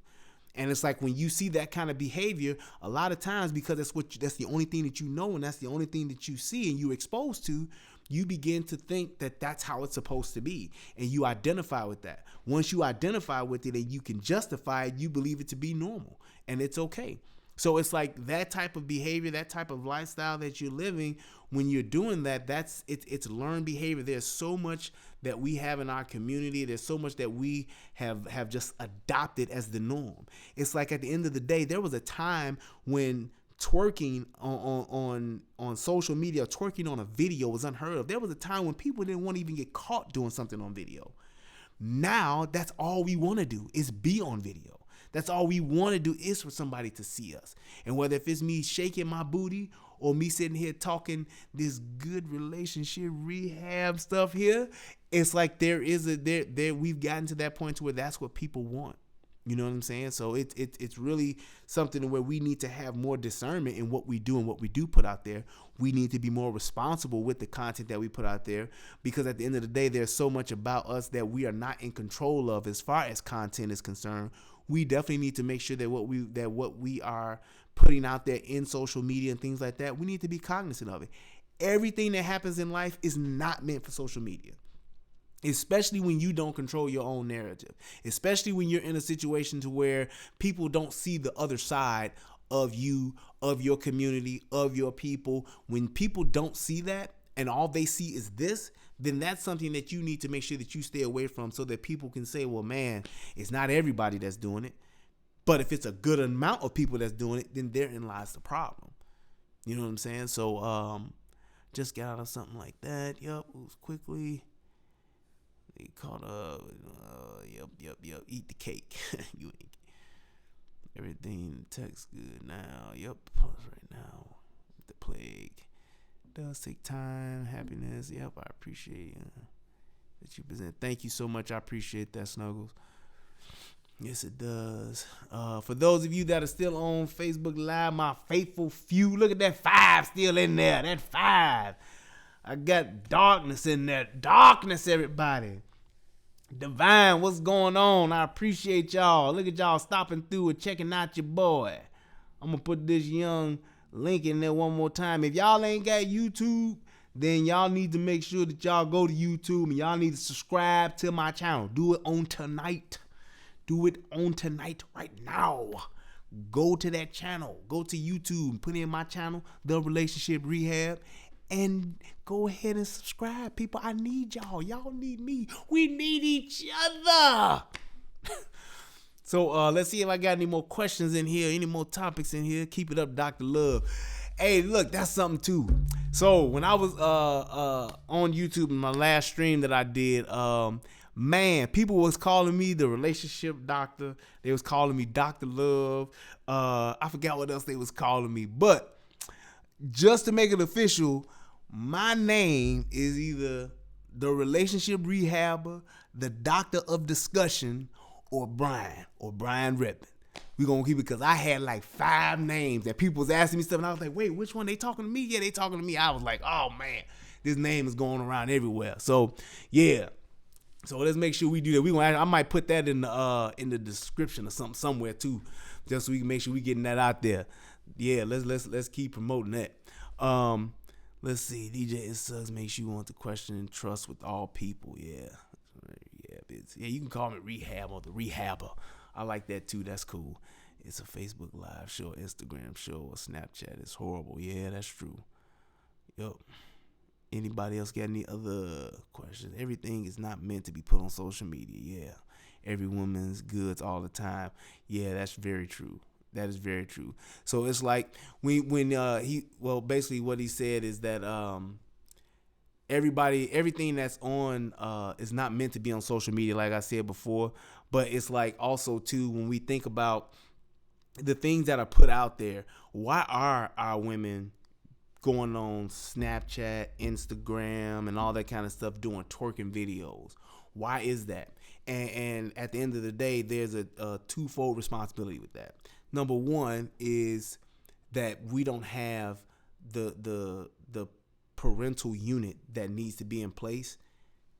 And it's like when you see that kind of behavior, a lot of times, because that's the only thing that you know and that's the only thing that you see and you're exposed to, you begin to think that that's how it's supposed to be. And you identify with that. Once you identify with it and you can justify it, you believe it to be normal and it's okay. So it's like that type of behavior, that type of lifestyle that you're living, when you're doing that, it's learned behavior. There's so much that we have in our community. There's so much that we have just adopted as the norm. It's like at the end of the day, there was a time when twerking on social media, twerking on a video was unheard of. There was a time when people didn't want to even get caught doing something on video. Now that's all we want to do is be on video. That's all we want to do is for somebody to see us. And whether if it's me shaking my booty or me sitting here talking this good relationship rehab stuff here, it's like we've gotten to that point to where that's what people want. You know what I'm saying? So it's really something where we need to have more discernment in what we do and what we do put out there. We need to be more responsible with the content that we put out there, because at the end of the day, there's so much about us that we are not in control of as far as content is concerned. We definitely need to make sure that what we are putting out there in social media and things like that, we need to be cognizant of it. Everything that happens in life is not meant for social media. Especially when you don't control your own narrative, especially when you're in a situation to where people don't see the other side of you, of your community, of your people. When people don't see that and all they see is this, then that's something that you need to make sure that you stay away from, so that people can say, well, man, it's not everybody that's doing it. But if it's a good amount of people that's doing it, then therein lies the problem. You know what I'm saying? So just got out of something like that. Yep, it was quickly. They called yep. Eat the cake. You ain't. Everything text good now. Yep. Plus right now. The plague does take time. Happiness. Yep. I appreciate that you present. Thank you so much. I appreciate that, Snuggles. Yes, it does. For those of you that are still on Facebook Live, my faithful few, look at that 5 still in there. That 5. I got darkness in there. Darkness, everybody. Divine, what's going on? I appreciate y'all. Look at y'all stopping through and checking out your boy. I'm going to put this young link in there one more time. If y'all ain't got YouTube, then y'all need to make sure that y'all go to YouTube and y'all need to subscribe to my channel. Do it on tonight. Do it on tonight right now. Go to that channel. Go to YouTube. Put in my channel, The Relationship Rehab. And go ahead and subscribe, people. I need y'all. Y'all need me. We need each other. So let's see if I got any more questions in here, any more topics in here. Keep it up, Dr. Love. Hey, look, that's something too. So when I was on YouTube in my last stream that I did, man, people was calling me the relationship doctor. They was calling me Dr. Love. I forgot what else they was calling me, but just to make it official, my name is either the relationship rehabber, the doctor of discussion, or Brian Redmond. We gonna keep it because I had like 5 names that people was asking me stuff, and I was like, wait, which one? They talking to me? Yeah, they talking to me. I was like, oh man, this name is going around everywhere. So yeah. So let's make sure we do that. I might put that in the description or something somewhere too, just so we can make sure we getting that out there. Yeah, let's keep promoting that. Let's see. DJ It Sucks makes you want to question and trust with all people. Yeah. Yeah, you can call me Rehab or the Rehabber. I like that too. That's cool. It's a Facebook Live show, Instagram show, or Snapchat. It's horrible. Yeah, that's true. Yup. Anybody else got any other questions? Everything is not meant to be put on social media. Yeah. Every woman's goods all the time. Yeah, that's very true. That is very true. So it's like basically what he said is that everything that's on is not meant to be on social media, like I said before. But it's like also too, when we think about the things that are put out there, why are our women going on Snapchat, Instagram, and all that kind of stuff doing twerking videos? Why is that? And at the end of the day, there's a twofold responsibility with that. Number one is that we don't have the parental unit that needs to be in place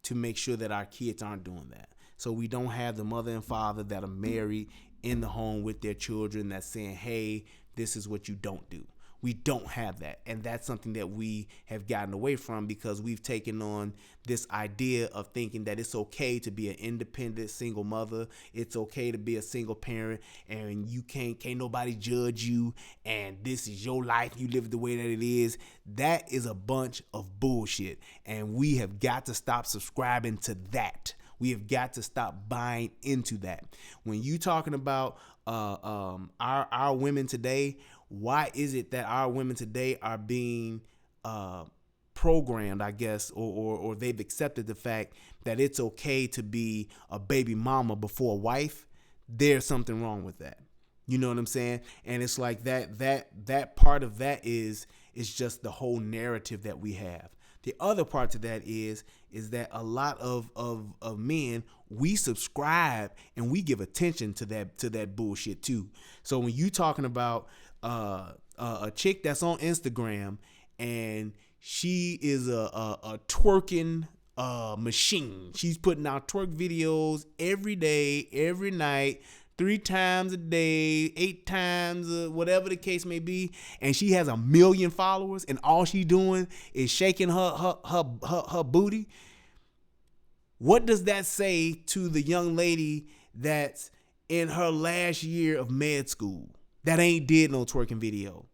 to make sure that our kids aren't doing that. So we don't have the mother and father that are married in the home with their children that's saying, hey, this is what you don't do. We don't have that. And that's something that we have gotten away from because we've taken on this idea of thinking that it's okay to be an independent single mother. It's okay to be a single parent, and you can't nobody judge you, and this is your life. You live it the way that it is. That is a bunch of bullshit. And we have got to stop subscribing to that. We have got to stop buying into that. When you talking about our women today, why is it that our women today are being programmed, I guess, or they've accepted the fact that it's okay to be a baby mama before a wife? There's something wrong with that. You know what I'm saying? And it's like that part of that is just the whole narrative that we have. The other part to that is that a lot of men, we subscribe and we give attention to that bullshit too. So when you talking about a chick that's on Instagram and she is a twerking machine. She's putting out twerk videos every day, every night, 3 times a day, 8 times, whatever the case may be, and she has 1 million followers, and all she doing is shaking her booty. What does that say to the young lady that's in her last year of med school that ain't did no twerking video?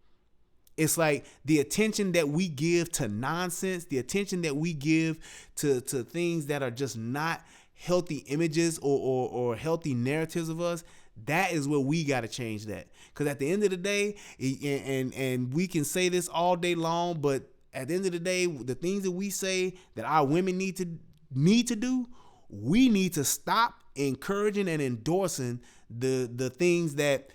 It's like the attention that we give to nonsense, the attention that we give to things that are just not healthy images or healthy narratives of us. That is where we got to change that. Because at the end of the day, and we can say this all day long, but at the end of the day, the things that we say that our women need to do, we need to stop encouraging and endorsing the things that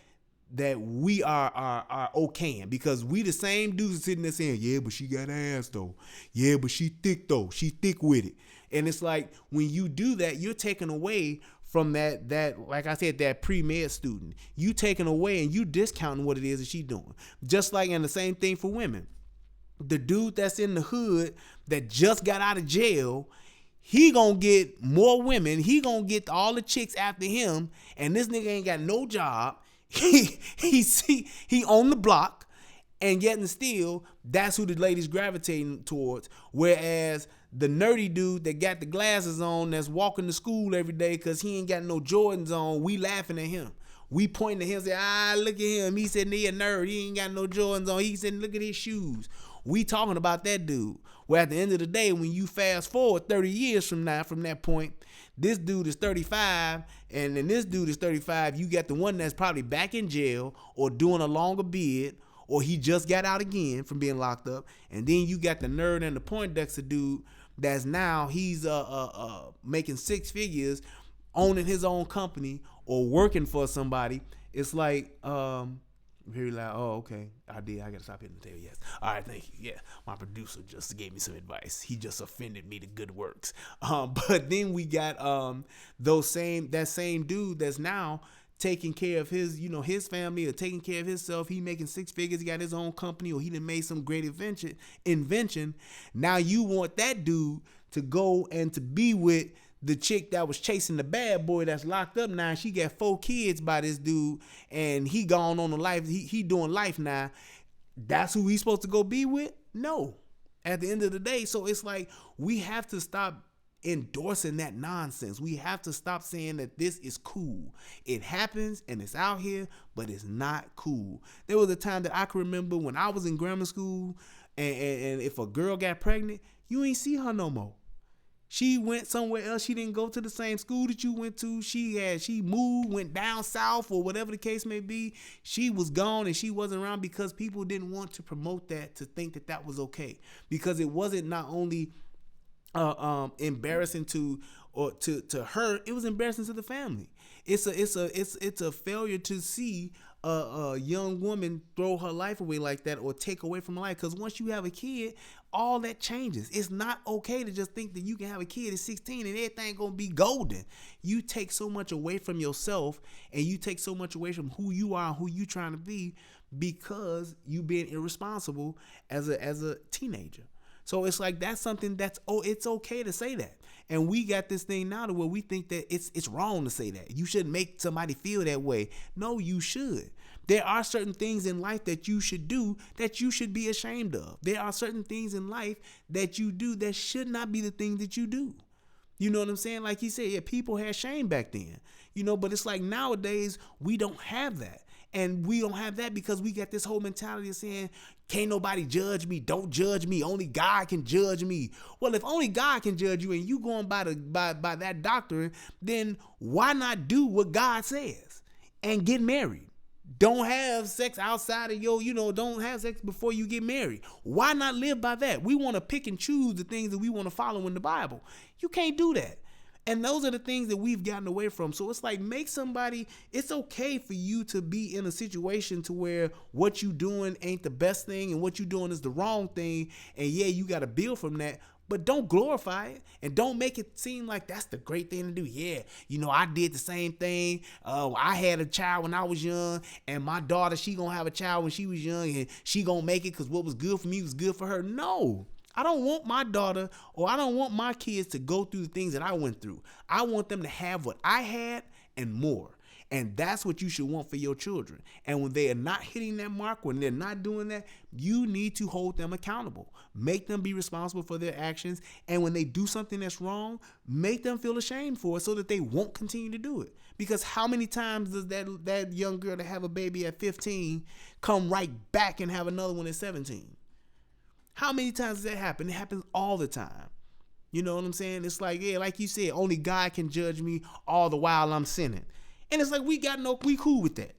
we are okaying, because we the same dudes sitting there saying, yeah, but she got ass though. Yeah, but she thick though. She thick with it. And it's like, when you do that, you're taking away from that, like I said, that pre-med student. You taking away and you discounting what it is that she's doing. Just like, and the same thing for women. The dude that's in the hood that just got out of jail, he gonna get more women. He gonna get all the chicks after him. And this nigga ain't got no job. He on the block, and yet and still, that's who the ladies gravitating towards. Whereas the nerdy dude that got the glasses on, that's walking to school every day because he ain't got no Jordans on, we laughing at him. We pointing at him, say, look at him. He said he a nerd. He ain't got no Jordans on. He said, look at his shoes. We talking about that dude. Where at the end of the day, when you fast forward 30 years from now, from that point, this dude is 35, and then this dude is 35. You got the one that's probably back in jail or doing a longer bid or he just got out again from being locked up, and then you got the nerd and the Poindexter dude that's now he's making six figures, owning his own company or working for somebody. It's like very loud. Oh, okay. I gotta stop hitting the table. Yes. All right. Thank you. Yeah. My producer just gave me some advice. He just offended me to good works. But then we got that same dude that's now taking care of his, his family or taking care of himself. He making six figures. He got his own company, or he done made some great invention. Now you want that dude to go and to be with the chick that was chasing the bad boy that's locked up now. She got 4 kids by this dude, and he gone on a life. He doing life now. That's who he's supposed to go be with? No. At the end of the day, so it's like we have to stop endorsing that nonsense. We have to stop saying that this is cool. It happens and it's out here, but it's not cool. There was a time that I can remember when I was in grammar school, and if a girl got pregnant, you ain't see her no more. She went somewhere else. She didn't go to the same school that you went to. She moved, went down south, or whatever the case may be. She was gone and she wasn't around because people didn't want to promote that, to think that that was okay. Because it wasn't not only embarrassing to her, it was embarrassing to the family. It's a failure to see a young woman throw her life away like that or take away from her life. Because once you have a kid, all that changes. It's not okay to just think that you can have a kid at 16 and everything gonna be golden. You take so much away from yourself, and you take so much away from who you are, who you trying to be, because you being irresponsible as a teenager. So it's like that's something it's okay to say that. And we got this thing now to where we think that it's wrong to say that. You shouldn't make somebody feel that way. No, you should. There are certain things in life that you should do that you should be ashamed of. There are certain things in life that you do that should not be the things that you do. You know what I'm saying? Like he said, yeah, people had shame back then. But it's like nowadays we don't have that. And we don't have that because we got this whole mentality of saying, can't nobody judge me. Don't judge me. Only God can judge me. Well, if only God can judge you and you going by that doctrine, then why not do what God says and get married? Don't have sex outside of don't have sex before you get married. Why not live by that? We want to pick and choose the things that we want to follow in the Bible. You can't do that. And those are the things that we've gotten away from. So it's like, it's okay for you to be in a situation to where what you doing ain't the best thing and what you doing is the wrong thing. And yeah, you got to build from that, but don't glorify it and don't make it seem like that's the great thing to do. Yeah, I did the same thing. I had a child when I was young, and my daughter, she gonna have a child when she was young, and she gonna make it because what was good for me was good for her. No. I don't want my daughter or I don't want my kids to go through the things that I went through. I want them to have what I had and more. And that's what you should want for your children. And when they are not hitting that mark, when they're not doing that, you need to hold them accountable. Make them be responsible for their actions. And when they do something that's wrong, make them feel ashamed for it so that they won't continue to do it. Because how many times does that young girl that have a baby at 15 come right back and have another one at 17? How many times does that happen? It happens all the time. You know what I'm saying? It's like, yeah, like you said, only God can judge me all the while I'm sinning. And it's like, we cool with that.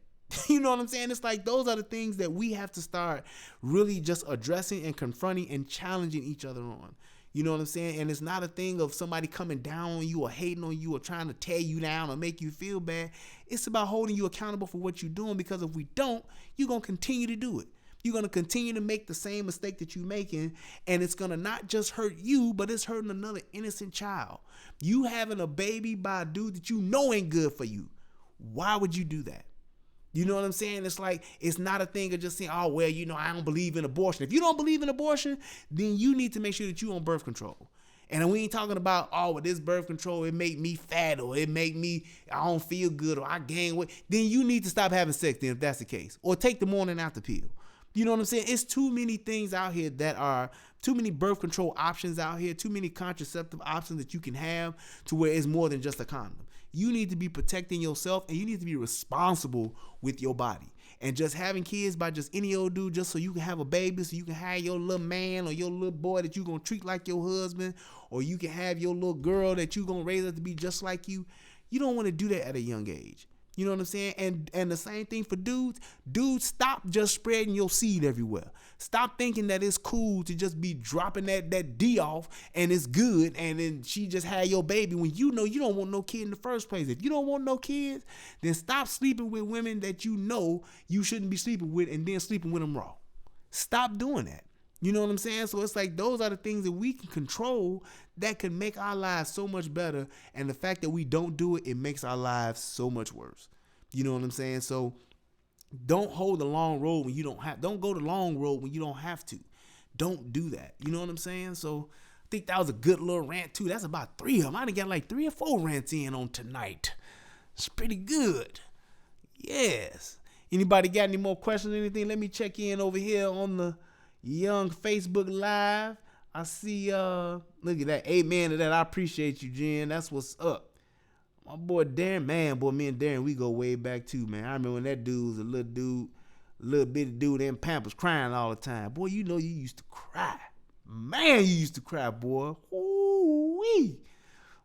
You know what I'm saying? It's like, those are the things that we have to start really just addressing and confronting and challenging each other on. You know what I'm saying? And it's not a thing of somebody coming down on you or hating on you or trying to tear you down or make you feel bad. It's about holding you accountable for what you're doing, because if we don't, you're going to continue to do it. You're going to continue to make the same mistake that you're making, and it's going to not just hurt you, but it's hurting another innocent child. You having a baby by a dude that you know ain't good for you. Why would you do that? You know what I'm saying? It's like, it's not a thing of just saying, oh, well, I don't believe in abortion. If you don't believe in abortion, then you need to make sure that you're on birth control. And we ain't talking about, oh, with this birth control, it make me fat, or it make me, I don't feel good, or I gain weight. Then you need to stop having sex then, if that's the case. Or take the morning after pill. You know what I'm saying? It's too many things out here that are, too many birth control options out here, too many contraceptive options that you can have to where it's more than just a condom. You need to be protecting yourself, and you need to be responsible with your body. And just having kids by just any old dude just so you can have a baby, so you can have your little man or your little boy that you're going to treat like your husband, or you can have your little girl that you're going to raise up to be just like you. You don't want to do that at a young age. You know what I'm saying? And the same thing for dudes. Dudes, stop just spreading your seed everywhere. Stop thinking that it's cool to just be dropping that D off and it's good and then she just had your baby when you know you don't want no kid in the first place. If you don't want no kids, then stop sleeping with women that you know you shouldn't be sleeping with and then sleeping with them raw. Stop doing that. You know what I'm saying? So it's like those are the things that we can control that can make our lives so much better. And the fact that we don't do it, it makes our lives so much worse. You know what I'm saying? So don't hold the long road when you don't have. Don't go the long road when you don't have to. Don't do that. You know what I'm saying? So I think that was a good little rant too. That's about 3 of them. I done got like 3 or 4 rants in on tonight. It's pretty good. Yes. Anybody got any more questions or anything? Let me check in over here on the Young Facebook Live. I see, look at that. Amen to that. I appreciate you, Jen. That's what's up. My boy Darren, man, boy, me and Darren, we go way back too, man. I remember when that dude was a little bitty dude in Pampers crying all the time. Boy, you know you used to cry. Man, you used to cry, boy. Ooh-wee.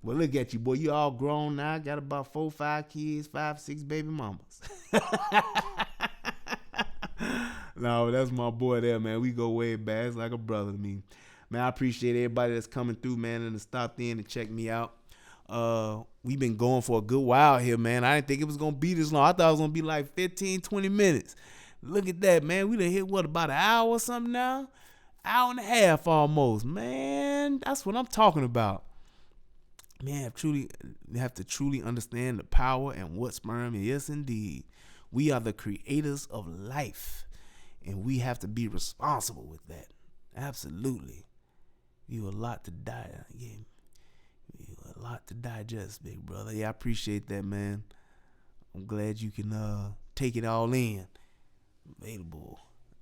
Well, look at you, boy. You all grown now. Got about 4, 5 kids, 5, 6 baby mamas. No, that's my boy there, man. We go way back. It's like a brother to me. Man, I appreciate everybody that's coming through, man, and to stop in and check me out. We've been going for a good while here, man. I didn't think it was going to be this long. I thought it was going to be like 15, 20 minutes. Look at that, man. We done hit, about an hour or something now? Hour and a half almost. Man, that's what I'm talking about. Man, you have to truly understand the power and what sperm is. Yes, indeed. We are the creators of life, and we have to be responsible with that. Absolutely. You a lot to die. Yeah. You a lot to digest, big brother. Yeah, I appreciate that, man. I'm glad you can take it all in. Available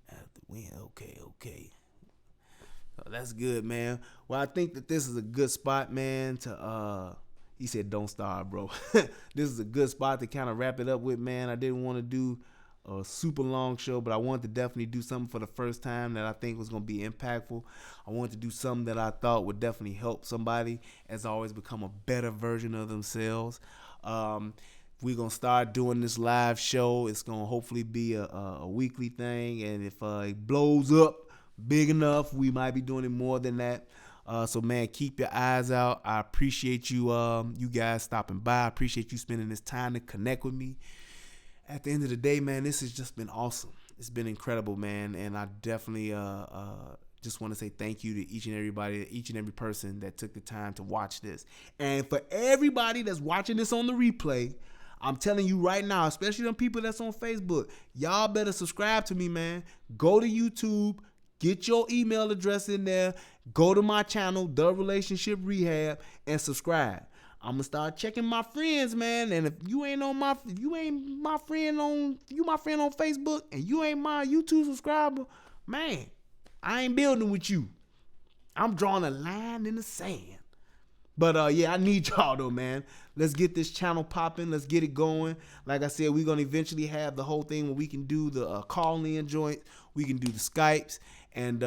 at the win. Okay. Oh, that's good, man. Well, I think that this is a good spot, man, to he said don't starve, bro. This is a good spot to kind of wrap it up with, man. I didn't want to do a super long show, but I wanted to definitely do something for the first time that I think was going to be impactful. I wanted to do something that I thought would definitely help somebody, as always, become a better version of themselves. We're going to start doing this live show. It's going to hopefully be a weekly thing, and if it blows up big enough, we might be doing it more than that. So, man, keep your eyes out. I appreciate you you guys stopping by. I appreciate you spending this time to connect with me. At the end of the day, man, this has just been awesome. It's been incredible, man, and I definitely just want to say thank you to each and every person that took the time to watch this. And for everybody that's watching this on the replay, I'm telling you right now, especially them people that's on Facebook, y'all better subscribe to me, man. Go to YouTube, get your email address in there, go to my channel, The Relationship Rehab, and subscribe. I'm gonna start checking my friends, man. And if you ain't my friend on Facebook and you ain't my YouTube subscriber, man, I ain't building with you. I'm drawing a line in the sand. But yeah, I need y'all though, man. Let's get this channel popping. Let's get it going. Like I said, we're gonna eventually have the whole thing where we can do the call-in joint. We can do the Skypes, and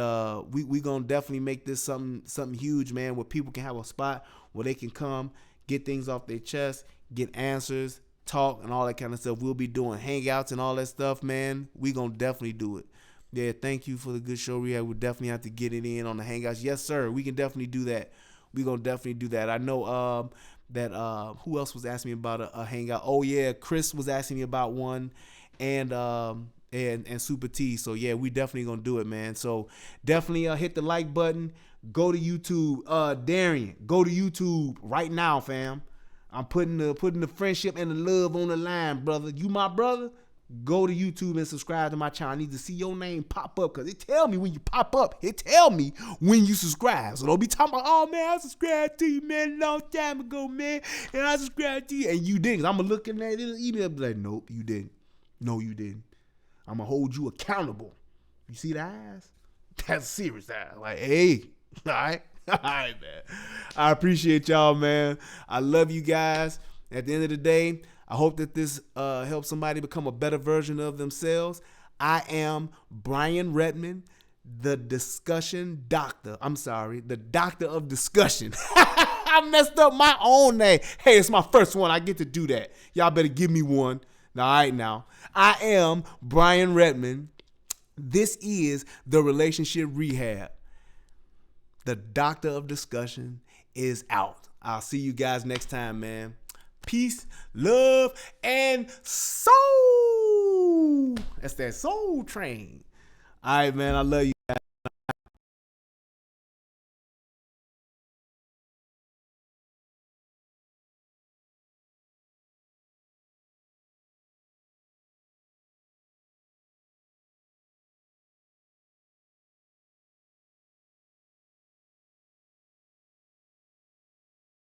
we gonna definitely make this something huge, man. Where people can have a spot where they can come, get things off their chest, get answers, talk, and all that kind of stuff. We'll be doing hangouts and all that stuff, man. We gonna definitely do it. Yeah, thank you for the good show, Rehab. We'll definitely have to get it in on the hangouts. Yes, sir. We can definitely do that. We gonna definitely do that. I know that who else was asking me about a hangout? Oh yeah, Chris was asking me about one, and Super T. So yeah, we definitely gonna do it, man. So definitely hit the like button. Go to YouTube. Darian, go to YouTube right now, fam. I'm putting the friendship and the love on the line, brother. You my brother. Go to YouTube and subscribe to my channel. I need to see your name pop up because it tell me when you pop up. It tell me when you subscribe. So don't be talking about, oh, man, I subscribed to you, man, a long time ago, man, and I subscribed to you. And you didn't. I'm going to look in that email and be like, nope, you didn't. No, you didn't. I'm going to hold you accountable. You see the eyes? That's serious eyes. Like, hey, all right? All right, man. I appreciate y'all, man. I love you guys. At the end of the day, I hope that this helps somebody become a better version of themselves. I am Brian Redman, the discussion doctor. I'm sorry, the doctor of discussion. I messed up my own name. Hey, it's my first one. I get to do that. Y'all better give me one. All right, now. I am Brian Redmond. This is the Relationship Rehab. The Doctor of Discussion is out. I'll see you guys next time, man. Peace, love, and soul. That's that soul train. All right, man. I love you.